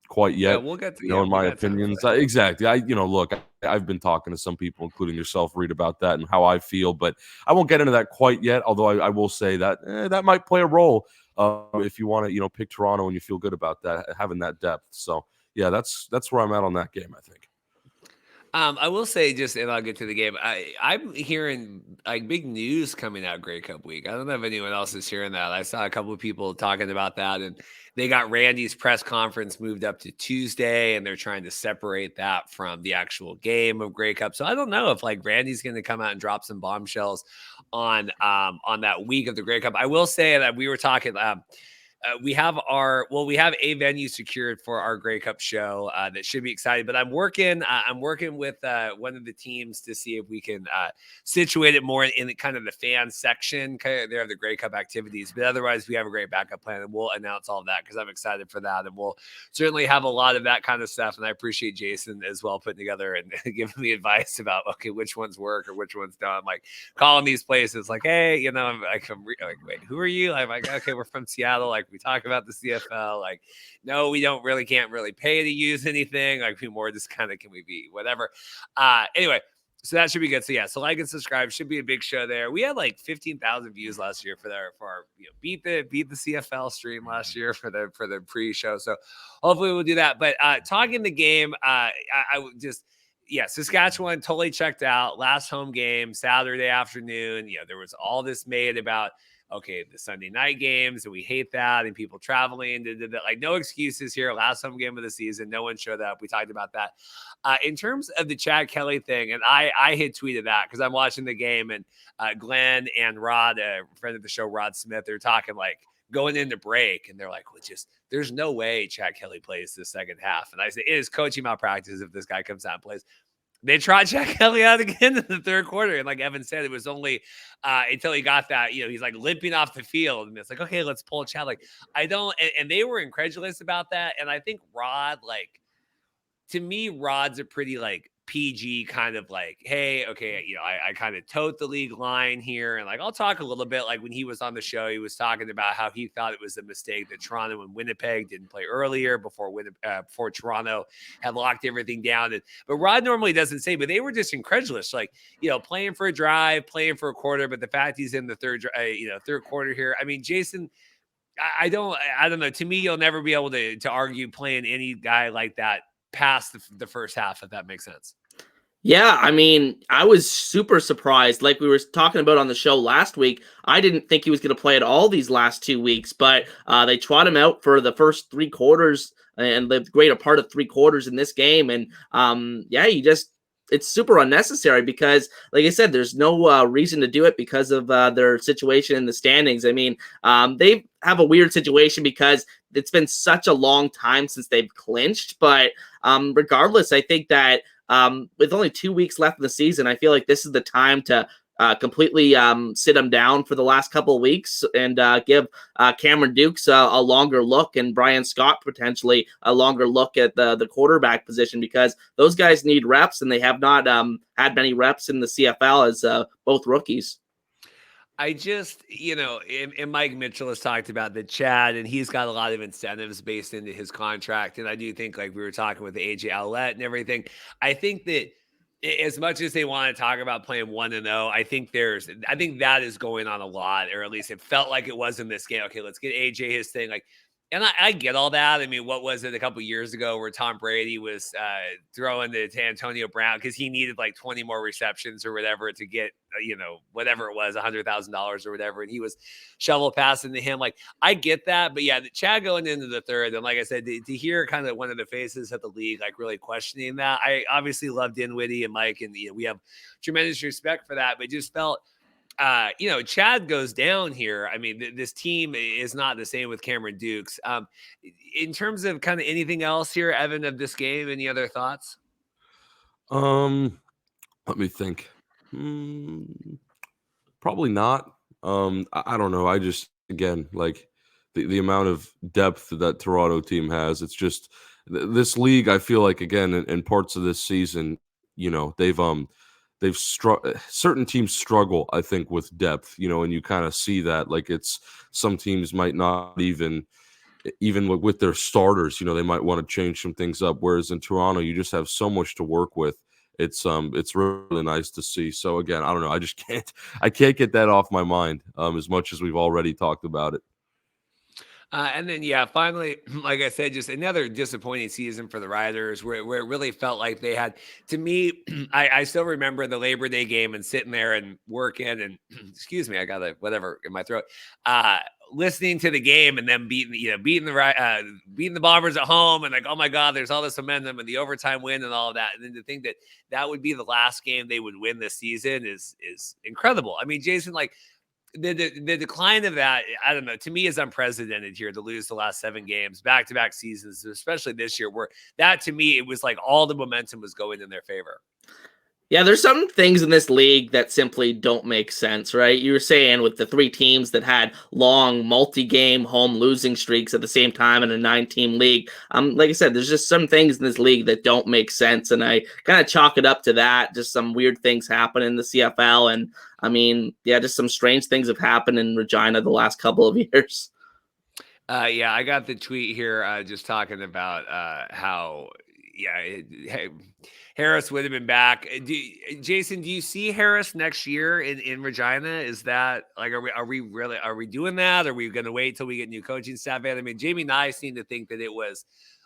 quite yet. Yeah, we'll get to in my opinions. Exactly. Look, I've been talking to some people, including yourself, Reid, about that and how I feel, but I won't get into that quite yet. Although I will say that that might play a role if you want to, pick Toronto and you feel good about that, having that depth. So yeah, that's where I'm at on that game, I think. I will say, and I'll get to the game, I'm hearing like big news coming out Grey Cup week. I don't know if anyone else is hearing that. I saw a couple of people talking about that, and they got Randy's press conference moved up to Tuesday, and they're trying to separate that from the actual game of Grey Cup. So I don't know if like Randy's going to come out and drop some bombshells on that week of the Grey Cup. I will say that we were talking. We have a venue secured for our Grey Cup show that should be exciting. But I'm working with one of the teams to see if we can situate it more in kind of the fan section there of the Grey Cup activities. But otherwise, we have a great backup plan, and we'll announce all of that because I'm excited for that. And we'll certainly have a lot of that kind of stuff. And I appreciate Jason as well putting together and giving me advice about which ones work or which ones don't. I'm like calling these places like, hey, I'm like, wait, who are you? I'm like, okay, we're from Seattle. Like, we talk about the CFL. Like, no, we can't really pay to use anything. Like, we more just kind of, can we be whatever? Anyway, so that should be good. So yeah, so like and subscribe, should be a big show there. We had like 15,000 views last year for our beat the CFL stream last year for the pre-show. So hopefully we'll do that. But talking the game, I just. Yeah, Saskatchewan totally checked out. Last home game, Saturday afternoon. There was all this made about, okay, the Sunday night games, and we hate that, and people traveling. Like, no excuses here. Last home game of the season. No one showed up. We talked about that. In terms of the Chad Kelly thing, and I had tweeted that because I'm watching the game, and Glenn and Rod, a friend of the show, Rod Smith, they're talking like going into break, and they're like, well, there's no way Chad Kelly plays the second half. And I say, it is coaching malpractice if this guy comes out and plays. They tried Chad Kelly out again in the third quarter. And like Evan said, it was only until he got that, he's like limping off the field. And it's like, okay, let's pull Chad. Like, and they were incredulous about that. And I think Rod, like, to me, Rod's a pretty like PG kind of like, hey, okay, I kind of tote the league line here. And like, I'll talk a little bit, like when he was on the show, he was talking about how he thought it was a mistake that Toronto and Winnipeg didn't play earlier before Toronto had locked everything down. But Rod normally doesn't say, but they were just incredulous, like, playing for a drive, playing for a quarter, but the fact he's in the third quarter here. I mean, Jason, I don't know. To me, you'll never be able to argue playing any guy like that past the first half, if that makes sense. Yeah, I mean, I was super surprised. Like we were talking about on the show last week, I didn't think he was going to play at all these last 2 weeks, but they trot him out for the first 3 quarters and the greater part of 3 quarters in this game. And you just it's super unnecessary because, like I said, there's no reason to do it because of their situation in the standings. I mean, they have a weird situation because it's been such a long time since they've clinched. But regardless, I think that with only 2 weeks left in the season, I feel like this is the time to completely sit them down for the last couple of weeks and give Cameron Dukes a longer look and Brian Scott potentially a longer look at the quarterback position, because those guys need reps and they have not had many reps in the CFL as both rookies. I just, and Mike Mitchell has talked about the Chad, and he's got a lot of incentives based into his contract. And I do think, like we were talking with the AJ Outlet and everything, I think that as much as they want to talk about playing 1-0, I think that is going on a lot, or at least it felt like it was in this game. Okay, let's get AJ his thing. Like, and I get all that. I mean, what was it a couple years ago where Tom Brady was throwing to Antonio Brown because he needed like 20 more receptions or whatever to get, whatever it was, $100,000 or whatever. And he was shovel passing to him. Like, I get that. But yeah, the Chad going into the third. And like I said, to hear kind of one of the faces at the league, like really questioning that. I obviously love Dinwiddie and Mike, and we have tremendous respect for that. But it just felt, Chad goes down here. I mean, this team is not the same with Cameron Dukes. In terms of kind of anything else here, Evan, of this game, any other thoughts? Let me think. Probably not. I don't know. I just, again, like the amount of depth that Toronto team has, it's just this league. I feel like, again, in parts of this season, they've certain teams struggle, I think, with depth, and you kind of see that, like, it's some teams might not even with their starters, they might want to change some things up. Whereas in Toronto, you just have so much to work with. It's really nice to see. So again, I don't know. I can't get that off my mind as much as we've already talked about it. And then, yeah, finally, like I said, just another disappointing season for the Riders where it really felt like they had, to me, I still remember the Labor Day game and sitting there and working and, excuse me, I got whatever in my throat, listening to the game and then beating the Bombers at home and like, oh my God, there's all this momentum and the overtime win and all of that. And then to think that would be the last game they would win this season is incredible. I mean, Jason, like, the decline of that, I don't know, to me is unprecedented here to lose the last 7 games, back-to-back seasons, especially this year, where that, to me, it was like all the momentum was going in their favor. Yeah, there's some things in this league that simply don't make sense, right? You were saying with the 3 teams that had long multi-game home losing streaks at the same time in a 9-team league. Like I said, there's just some things in this league that don't make sense, and I kind of chalk it up to that. Just some weird things happen in the CFL, and I mean, yeah, just some strange things have happened in Regina the last couple of years. Yeah, I got the tweet here just talking about how, Harris would have been back. Jason, do you see Harris next year in Regina? Is that like, are we doing that? Are we going to wait till we get new coaching staff in? I mean, Jamie and I seem to think that it was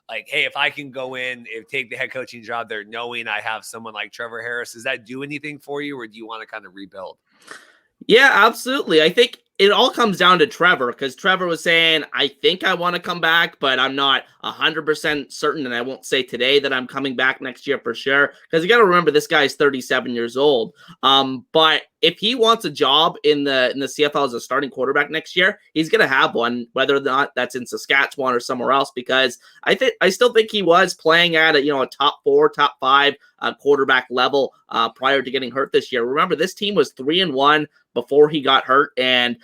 like, hey, if I can go in and take the head coaching job there, knowing I have someone like Trevor Harris, does that do anything for you, or do you want to kind of rebuild? Yeah, absolutely. I think it all comes down to Trevor, because Trevor was saying, I think I want to come back, but I'm not 100% certain, and I won't say today that I'm coming back next year for sure, because you got to remember this guy's 37 years old. But if he wants a job in the CFL as a starting quarterback next year, he's going to have one, whether or not that's in Saskatchewan or somewhere else, because I still think he was playing at a top 4, top 5 quarterback level prior to getting hurt this year. Remember, this team was 3-1 before he got hurt, and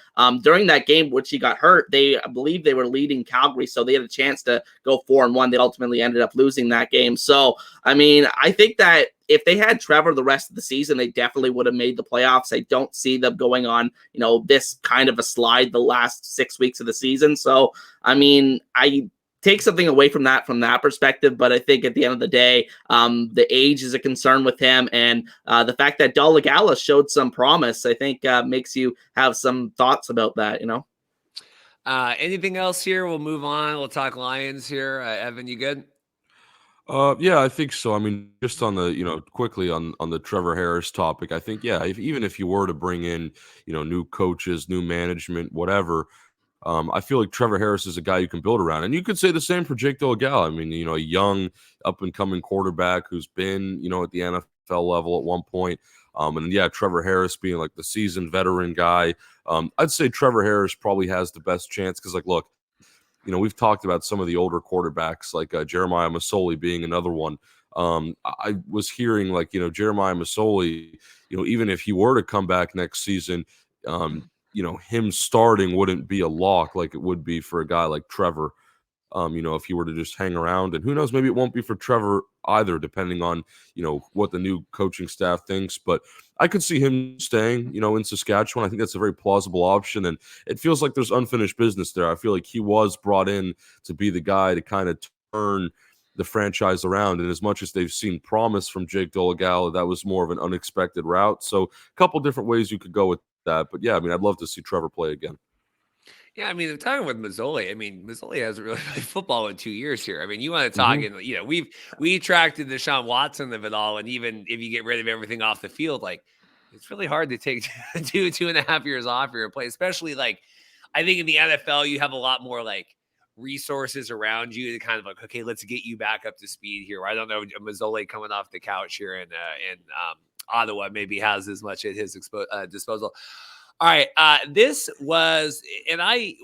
during that game which he got hurt, I believe they were leading Calgary, so they had a chance to go 4-1. They ultimately ended up losing that game. So I mean, I think that if they had Trevor the rest of the season, they definitely would have made the playoffs. I don't see them going on this kind of a slide the last 6 weeks of the season. So I mean, I take something away from that perspective, but I think at the end of the day, the age is a concern with him, and the fact that Del Legala showed some promise, I think makes you have some thoughts about that. Anything else here? We'll move on. We'll talk Lions here. Evan, you good? Yeah, I think so. I mean, just on the, quickly on the Trevor Harris topic, I think, yeah, even if you were to bring in, new coaches, new management, whatever, I feel like Trevor Harris is a guy you can build around. And you could say the same for Jake Delgado. I mean, a young up-and-coming quarterback who's been, at the NFL level at one point. And yeah, Trevor Harris being like the seasoned veteran guy. I'd say Trevor Harris probably has the best chance because, like, look, we've talked about some of the older quarterbacks, like Jeremiah Masoli being another one. I was hearing like, Jeremiah Masoli, even if he were to come back next season, him starting wouldn't be a lock like it would be for a guy like Trevor. If he were to just hang around, and who knows, maybe it won't be for Trevor either, depending on, what the new coaching staff thinks. But I could see him staying, in Saskatchewan. I think that's a very plausible option. And it feels like there's unfinished business there. I feel like he was brought in to be the guy to kind of turn the franchise around. And as much as they've seen promise from Jake Delgado, that was more of an unexpected route. So a couple different ways you could go with that. But yeah, I mean, I'd love to see Trevor play again. Yeah, I mean, I'm talking with Mazzoli. I mean, Mazzoli hasn't really played football in 2 years here. I mean, you want to talk, and we attracted the Deshaun Watson of it all, and even if you get rid of everything off the field, like it's really hard to take 2.5 years off here and play. Especially like, I think in the NFL you have a lot more like resources around you to kind of like, okay, let's get you back up to speed here. I don't know, Mazzoli coming off the couch here in Ottawa maybe has as much at his disposal. All right, this was, and I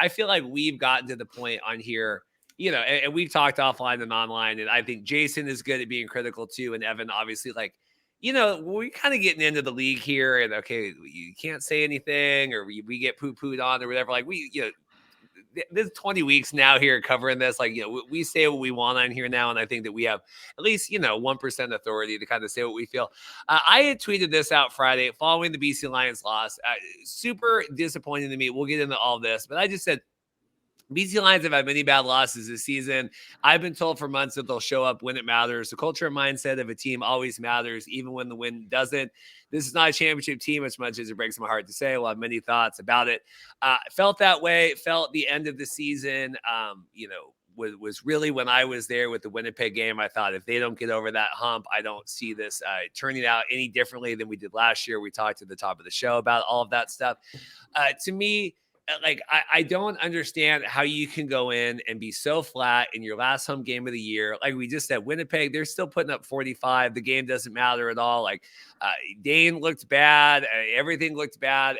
feel like we've gotten to the point on here, and we've talked offline and online, and I think Jason is good at being critical too, and Evan obviously, like, we're kind of getting into the league here, and okay, you can't say anything, or we get poo-pooed on or whatever, like this 20 weeks now here covering this, like, we say what we want on here now. And I think that we have at least, 1% authority to kind of say what we feel. I had tweeted this out Friday following the BC Lions loss. Super disappointing to me. We'll get into all this, but I just said, BC Lions have had many bad losses this season. I've been told for months that they'll show up when it matters. The culture and mindset of a team always matters, even when the win doesn't. This is not a championship team, as much as it breaks my heart to say. We'll have many thoughts about it. Felt that way. Felt the end of the season, was really when I was there with the Winnipeg game. I thought if they don't get over that hump, I don't see this turning out any differently than we did last year. We talked at the top of the show about all of that stuff. To me, like, I don't understand how you can go in and be so flat in your last home game of the year. Like we just said, Winnipeg, they're still putting up 45. The game doesn't matter at all. Like Dane looked bad. Everything looked bad.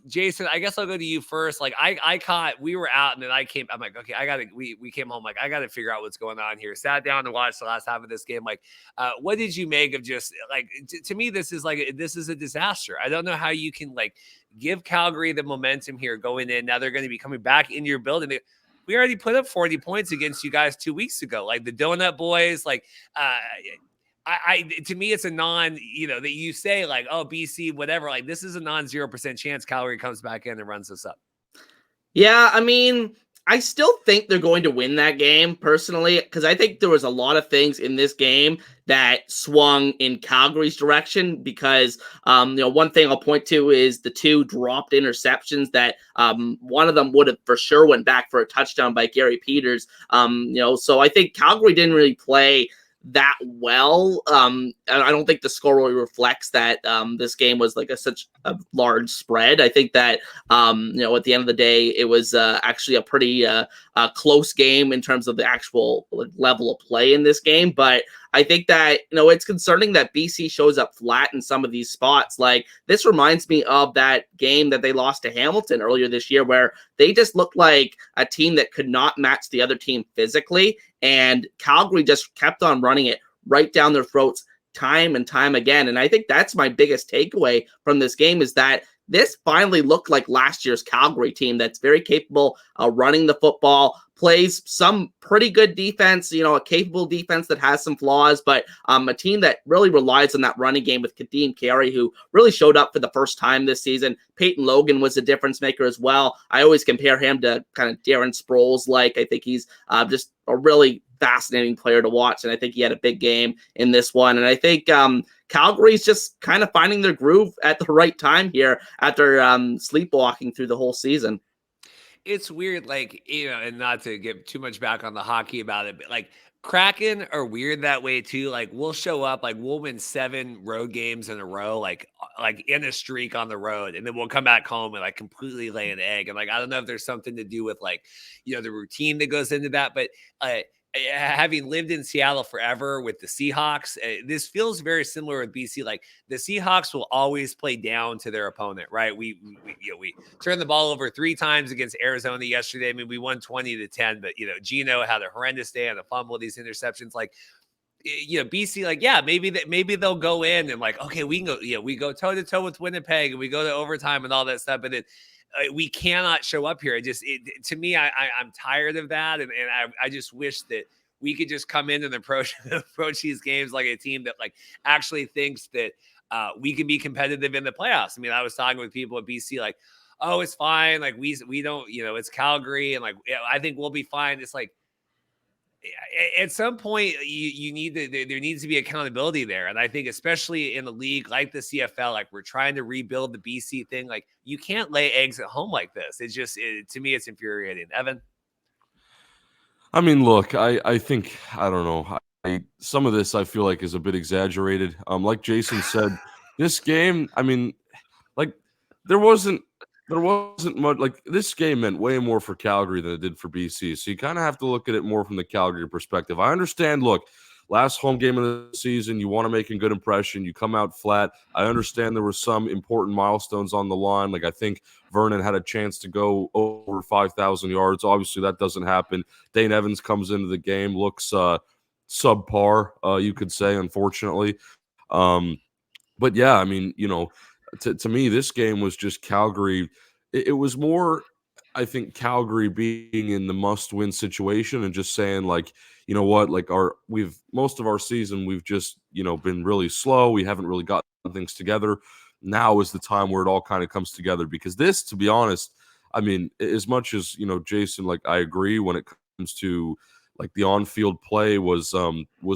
Jason, I guess I'll go to you first. Like we were out and then I'm like, okay, we came home. Like, I got to figure out what's going on here. Sat down and watched the last half of this game. Like, what did you make of just like, to me, this is a disaster. I don't know how you can like give Calgary the momentum here going in. Now they're going to be coming back into your building. We already put up 40 points against you guys 2 weeks ago. Like the Donut Boys, like, to me, it's a that you say like, oh, BC, whatever. Like this is a 0% chance Calgary comes back in and runs this up. Yeah, I mean, I still think they're going to win that game personally, because I think there was a lot of things in this game that swung in Calgary's direction. Because one thing I'll point to is the two dropped interceptions that one of them would have for sure went back for a touchdown by Gary Peters. So I think Calgary didn't really play that well. I don't think the score really reflects that this game was like such a large spread. I think that at the end of the day, it was actually a pretty close game in terms of the actual level of play in this game. But I think that it's concerning that BC shows up flat in some of these spots. Like this reminds me of that game that they lost to Hamilton earlier this year, where they just looked like a team that could not match the other team physically. And Calgary just kept on running it right down their throats time and time again. And I think that's my biggest takeaway from this game, is that this finally looked like last year's Calgary team that's very capable of running the football, plays some pretty good defense, a capable defense that has some flaws, but a team that really relies on that running game with Kadeem Carey, who really showed up for the first time this season. Peyton Logan was a difference maker as well. I always compare him to kind of Darren Sproles. Like, I think he's just a really fascinating player to watch, and I think he had a big game in this one. And I think Calgary's just kind of finding their groove at the right time here after sleepwalking through the whole season. It's weird, like, and not to get too much back on the hockey about it, but like Kraken are weird that way too. Like we'll show up, like we'll win 7 road games in a row, like in a streak on the road, and then we'll come back home and like completely lay an egg. And like I don't know if there's something to do with like the routine that goes into that, but having lived in Seattle forever with the Seahawks, this feels very similar with BC. Like the Seahawks will always play down to their opponent, right? We turned the ball over 3 times against Arizona yesterday. I mean, we won 20-10, but Gino had a horrendous day on a fumble, these interceptions. Like, BC, like, yeah, maybe they'll go in and like, okay, we can go, we go toe to toe with Winnipeg and we go to overtime and all that stuff, but we cannot show up here. To me, I'm tired of that. And I just wish that we could just come in and approach these games like a team that like actually thinks that we can be competitive in the playoffs. I mean, I was talking with people at BC, like, oh, it's fine. Like we don't, it's Calgary. And like, I think we'll be fine. It's like, at some point you need there needs to be accountability there. And I think especially in a league like the CFL, like we're trying to rebuild the BC thing. Like you can't lay eggs at home like this. It's just, to me, it's infuriating. Evan? I mean, look, I think, I don't know. Some of this I feel like is a bit exaggerated. Like Jason said, this game, I mean, like there wasn't much. Like this game meant way more for Calgary than it did for BC. So you kind of have to look at it more from the Calgary perspective. I understand. Look, last home game of the season, you want to make a good impression. You come out flat. I understand there were some important milestones on the line. Like I think Vernon had a chance to go over 5,000 yards. Obviously, that doesn't happen. Dane Evans comes into the game, looks subpar, you could say, unfortunately. But yeah, I mean, to me, this game was just Calgary. It was more, I think, Calgary being in the must-win situation and just saying, like, you know what, like most of our season, we've just, been really slow. We haven't really gotten things together. Now is the time where it all kind of comes together, because this, to be honest, I mean, as much as, Jason, like, I agree when it comes to like the on-field play was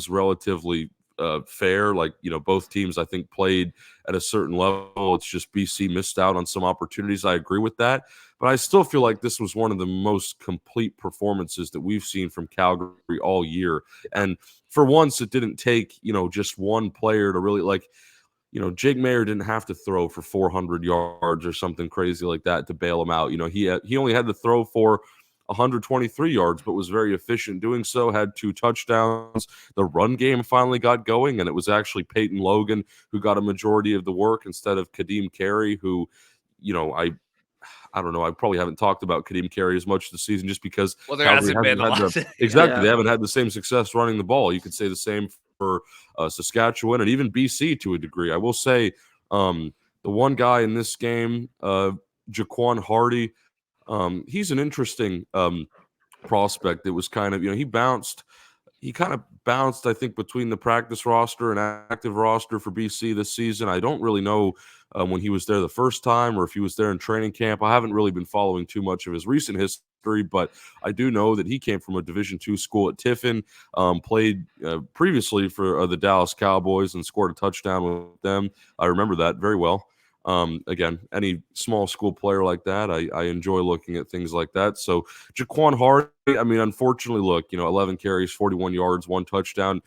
relatively fair. Like, both teams, I think, played at a certain level. It's just BC missed out on some opportunities. I agree with that. But I still feel like this was one of the most complete performances that we've seen from Calgary all year. And for once, it didn't take, just one player to really, like, Jake Mayer didn't have to throw for 400 yards or something crazy like that to bail him out. He only had to throw for 123 yards, but was very efficient doing so, had 2 touchdowns. The run game finally got going, and it was actually Peyton Logan who got a majority of the work instead of Kadeem Carey, who, I don't know. I probably haven't talked about Kadeem Carey as much this season just because there hasn't been a lot. Exactly. They haven't had the same success running the ball. You could say the same for Saskatchewan and even BC to a degree. I will say the one guy in this game, Jaquan Hardy, he's an interesting prospect. It was kind of, he kind of bounced, I think, between the practice roster and active roster for BC this season. I don't really know when he was there the first time or if he was there in training camp. I haven't really been following too much of his recent history, but I do know that he came from a Division II school at Tiffin, played previously for the Dallas Cowboys and scored a touchdown with them. I remember that very well. Again, any small school player like that, I enjoy looking at things like that. So Jaquan Hardy, I mean, unfortunately, look, 11 carries, 41 yards, 1 touchdown,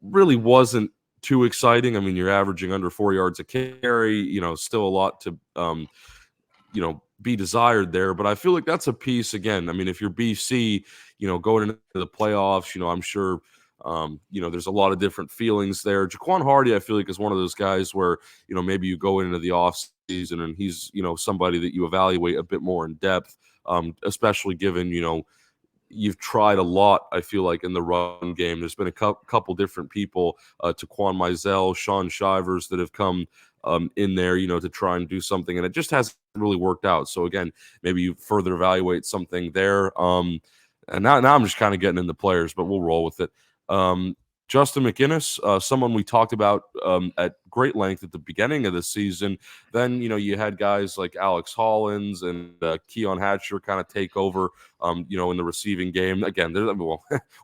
really wasn't too exciting. I mean, you're averaging under 4 yards a carry, still a lot to, be desired there. But I feel like that's a piece, again, I mean, if you're BC, going into the playoffs, I'm sure, there's a lot of different feelings there. Jaquan Hardy, I feel like, is one of those guys where, maybe you go into the off season and he's, somebody that you evaluate a bit more in depth, especially given, you've tried a lot, I feel like, in the run game. There's been a couple different people, Taquan Mizell, Sean Shivers, that have come in there, to try and do something, and it just hasn't really worked out. So again, maybe you further evaluate something there. And now I'm just kind of getting into players, but we'll roll with it. Justin McInnes, someone we talked about at great length at the beginning of the season. Then, you had guys like Alex Hollins and Keon Hatcher kind of take over, in the receiving game. Again,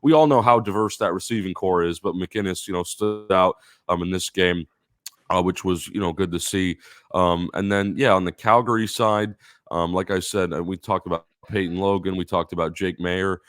we all know how diverse that receiving core is, but McInnes, stood out in this game, which was, good to see. And then, on the Calgary side, like I said, we talked about Peyton Logan. We talked about Jake Mayer.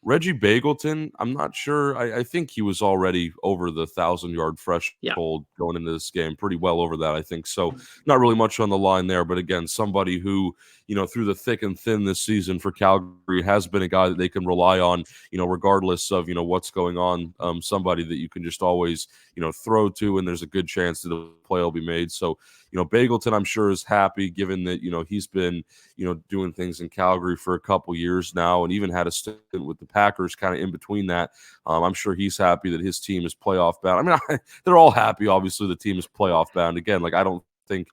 Reggie Bagleton, I'm not sure. I think he was already over the 1,000-yard threshold going into this game, pretty well over that, I think. So not really much on the line there. But again, somebody who, through the thick and thin this season for Calgary has been a guy that they can rely on, regardless of, what's going on. Somebody that you can just always, throw to, and there's a good chance that the play will be made. So, Bagleton, I'm sure, is happy given that, he's been, doing things in Calgary for a couple years now and even had a stint with the Packers kind of in between that. I'm sure he's happy that his team is playoff bound. I mean, they're all happy, obviously, the team is playoff bound. Again, like, I don't think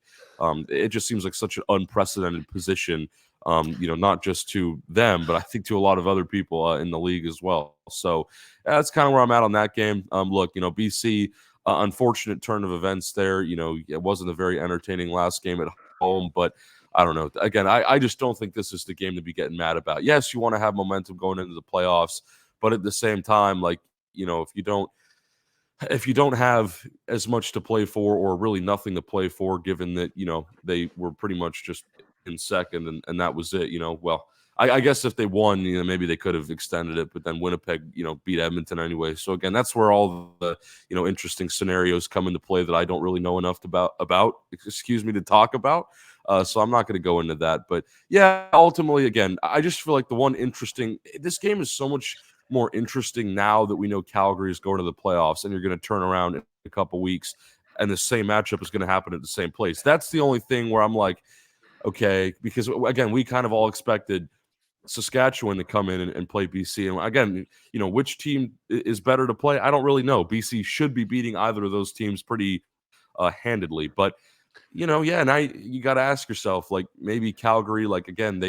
it just seems like such an unprecedented position, not just to them, but I think to a lot of other people in the league as well. So that's kind of where I'm at on that game. Look, BC, unfortunate turn of events there. It wasn't a very entertaining last game at home, but I don't know. Again, I just don't think this is the game to be getting mad about. Yes, you want to have momentum going into the playoffs, but at the same time, like, if you don't have as much to play for or really nothing to play for, given that, they were pretty much just in second and that was it, well, I guess if they won, maybe they could have extended it, but then Winnipeg, beat Edmonton anyway. So again, that's where all the, interesting scenarios come into play that I don't really know enough about, to talk about. So I'm not going to go into that, but yeah, ultimately, again, I just feel like this game is so much more interesting now that we know Calgary is going to the playoffs and you're going to turn around in a couple weeks and the same matchup is going to happen at the same place. That's the only thing where I'm like, okay, because again, we kind of all expected Saskatchewan to come in and play BC. And again, which team is better to play? I don't really know. BC should be beating either of those teams pretty handedly, but you got to ask yourself, like, maybe Calgary, like, again,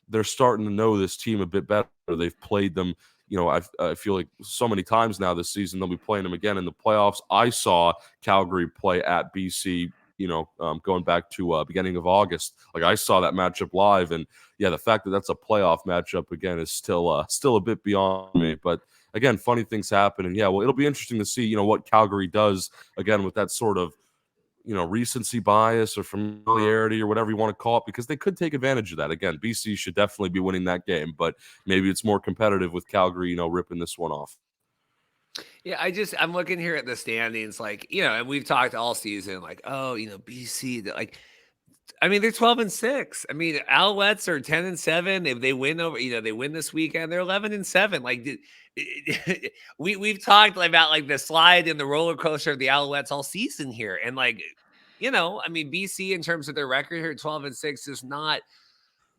they're starting to know this team a bit better. They've played them, I feel like so many times now this season. They'll be playing them again in the playoffs. I saw Calgary play at BC, going back to beginning of August. Like, I saw that matchup live, and yeah, the fact that that's a playoff matchup again is still a bit beyond me. But again, funny things happen, and yeah, well, it'll be interesting to see, what Calgary does again with that sort of, recency bias or familiarity or whatever you want to call it, because they could take advantage of that. Again, BC should definitely be winning that game, but maybe it's more competitive with Calgary, ripping this one off. Yeah, I'm looking here at the standings, like, and we've talked all season, like, oh, BC, like, I mean, they're 12-6. I mean, Alouettes are 10-7. If they win over, they win this weekend, they're 11-7. Like, we've talked about like the slide and the roller coaster of the Alouettes all season here, and like, I mean, BC in terms of their record here, 12-6 is not.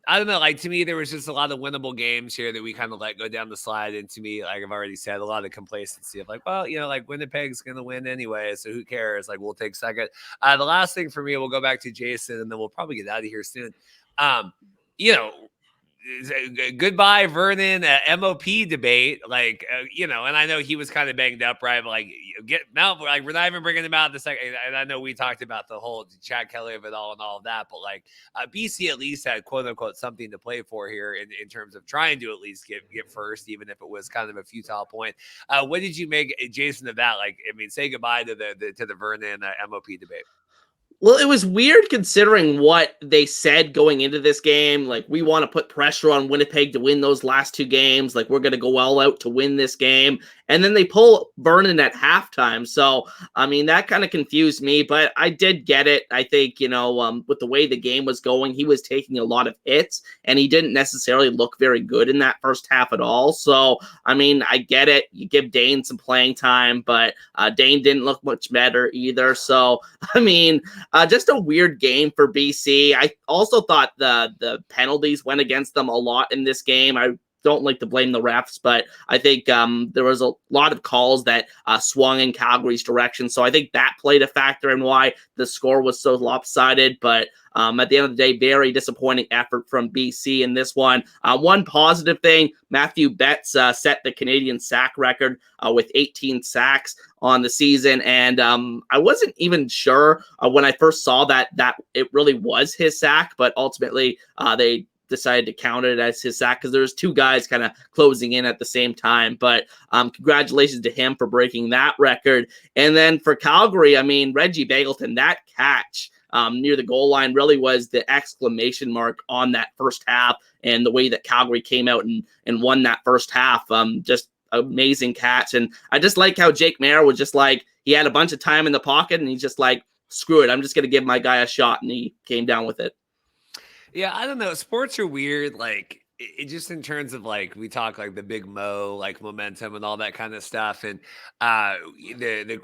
I don't know. Like, to me, there was just a lot of winnable games here that we kind of let go down the slide. And to me, like I've already said, a lot of complacency of like, well, like Winnipeg's going to win anyway. So who cares? Like, we'll take second. The last thing for me, we'll go back to Jason and then we'll probably get out of here soon. Goodbye, Vernon, MOP debate. Like, and I know he was kind of banged up, right? But like, we're not even bringing him out the second. And I know we talked about the whole Chad Kelly of it all and all of that, but like, BC at least had quote unquote something to play for here in terms of trying to at least get first, even if it was kind of a futile point. What did you make, Jason, of that? Like, I mean, say goodbye to the Vernon MOP debate. Well, it was weird considering what they said going into this game. Like, we want to put pressure on Winnipeg to win those last two games. Like, we're going to go all out to win this game. And then they pull Vernon at halftime. So, I mean, that kind of confused me, but I did get it. I think, with the way the game was going, he was taking a lot of hits and he didn't necessarily look very good in that first half at all. So, I mean, I get it. You give Dane some playing time, but Dane didn't look much better either. So, I mean, just a weird game for BC. I also thought the penalties went against them a lot in this game. I don't like to blame the refs, but I think there was a lot of calls that swung in Calgary's direction. So I think that played a factor in why the score was so lopsided. But at the end of the day, very disappointing effort from BC in this one. One positive thing, Matthew Betts set the Canadian sack record with 18 sacks on the season. And I wasn't even sure when I first saw that it really was his sack, but ultimately they decided to count it as his sack because there's two guys kind of closing in at the same time. But congratulations to him for breaking that record. And then for Calgary, I mean, Reggie Bagleton, that catch near the goal line really was the exclamation mark on that first half, and the way that Calgary came out and won that first half. Just amazing catch. And I just like how Jake Maier was just like, he had a bunch of time in the pocket and he's just like, screw it, I'm just going to give my guy a shot. And he came down with it. Yeah, I don't know. Sports are weird. Like, it just in terms of like we talk like the big mo, like momentum and all that kind of stuff. And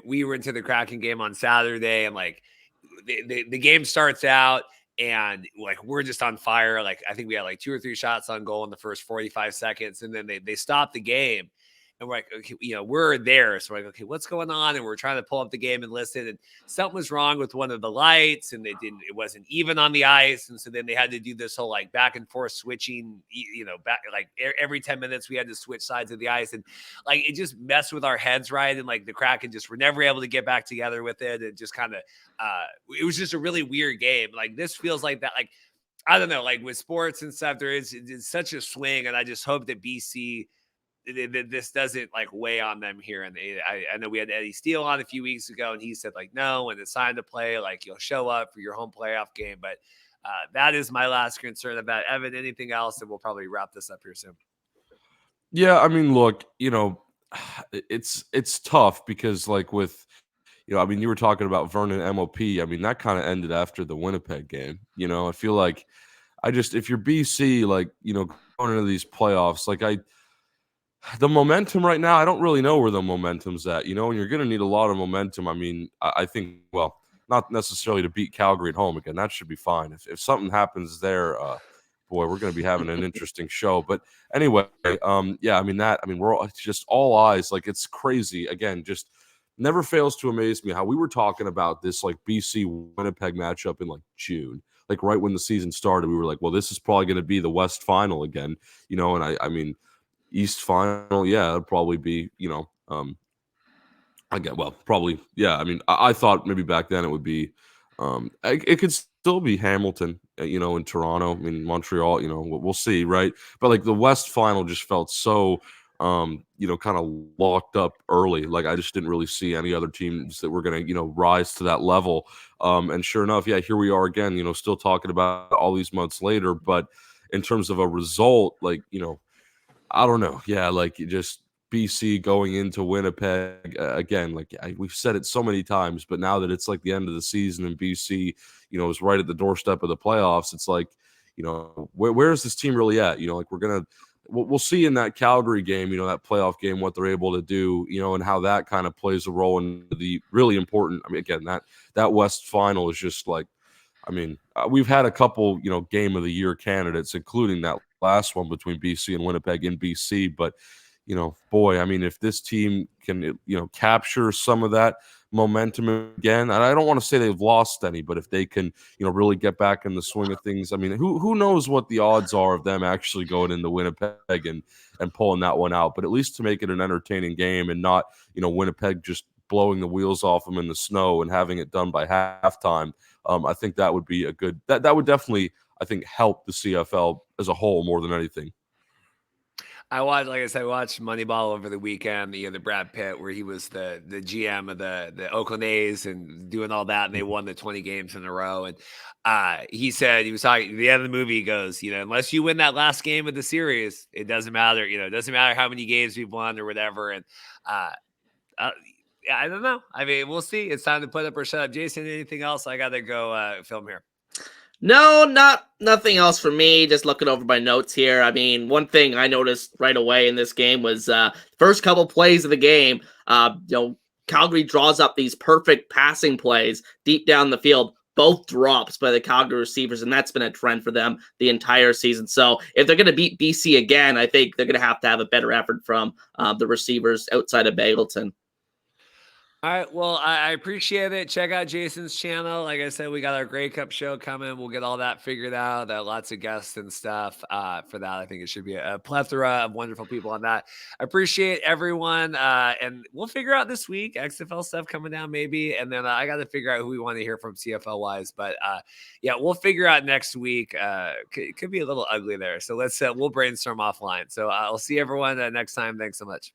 we were into the Kraken game on Saturday, and like the game starts out and like we're just on fire. Like I think we had like 2 or 3 shots on goal in the first 45 seconds, and then they stop the game. And we're like, okay, we're there. So we're like, okay, what's going on? And we're trying to pull up the game and listen. And something was wrong with one of the lights, and it wasn't even on the ice. And so then they had to do this whole like back and forth switching, back like every 10 minutes we had to switch sides of the ice. And like, it just messed with our heads, right? And like the Kraken just were never able to get back together with it. And just kind of, it was just a really weird game. Like this feels like that, like, I don't know, like with sports and stuff, it's such a swing. And I just hope that BC, this doesn't like weigh on them here. And I know we had Eddie Steele on a few weeks ago, and he said like, no, when it's time to play, like you'll show up for your home playoff game. But that is my last concern about Evan. Anything else? And we'll probably wrap this up here soon. Yeah, I mean, look, it's tough because like with, I mean, you were talking about Vernon MOP. I mean, that kind of ended after the Winnipeg game. I feel like if you're BC, like, going into these playoffs, like the momentum right now, I don't really know where the momentum's at, and you're going to need a lot of momentum. I mean, I think, well, not necessarily to beat Calgary at home again. That should be fine. If something happens there, boy, we're going to be having an interesting show. But anyway, yeah, I mean, we're all, just all eyes. Like, it's crazy. Again, just never fails to amaze me how we were talking about this, like, BC Winnipeg matchup in, like, June. Like, right when the season started, we were like, well, this is probably going to be the West Final again, and I mean, East Final, yeah, it'd probably be, probably, yeah. I mean, I thought maybe back then it would be, it could still be Hamilton, in Toronto. I mean, Montreal, we'll see, right? But like the West Final just felt so, kind of locked up early. Like I just didn't really see any other teams that were going to, rise to that level. And sure enough, yeah, here we are again, still talking about all these months later. But in terms of a result, like, I don't know. Yeah, like just BC going into Winnipeg again. Like we've said it so many times, but now that it's like the end of the season and BC, is right at the doorstep of the playoffs, it's like, where is this team really at? Like we'll see in that Calgary game, that playoff game, what they're able to do, and how that kind of plays a role in the really important. I mean, again, that West Final is just like, I mean, we've had a couple, game of the year candidates, including that last one between BC and Winnipeg in BC. But, boy, I mean, if this team can, capture some of that momentum again, and I don't want to say they've lost any, but if they can, really get back in the swing of things, I mean, who knows what the odds are of them actually going into Winnipeg and pulling that one out. But at least to make it an entertaining game and not, Winnipeg just blowing the wheels off them in the snow and having it done by halftime. I think that would be a good that would definitely, I think, help the CFL as a whole more than anything. I watched Moneyball over the weekend, the Brad Pitt, where he was the GM of the Oakland A's and doing all that, and they won the 20 games in a row. And he said, he was talking at the end of the movie, he goes, unless you win that last game of the series, it doesn't matter. It doesn't matter how many games we've won or whatever. And I don't know. I mean, we'll see. It's time to put up or shut up. Jason, anything else? I got to go film here. No, nothing else for me. Just looking over my notes here. I mean, one thing I noticed right away in this game was first couple plays of the game, Calgary draws up these perfect passing plays deep down the field, both drops by the Calgary receivers, and that's been a trend for them the entire season. So if they're going to beat BC again, I think they're going to have a better effort from the receivers outside of Bagleton. All right. Well, I appreciate it. Check out Jason's channel. Like I said, we got our Grey Cup show coming. We'll get all that figured out. Lots of guests and stuff for that. I think it should be a plethora of wonderful people on that. I appreciate everyone. And we'll figure out this week XFL stuff coming down maybe. And then I got to figure out who we want to hear from CFL wise. But yeah, we'll figure out next week. It could be a little ugly there. So we'll brainstorm offline. So I'll see everyone next time. Thanks so much.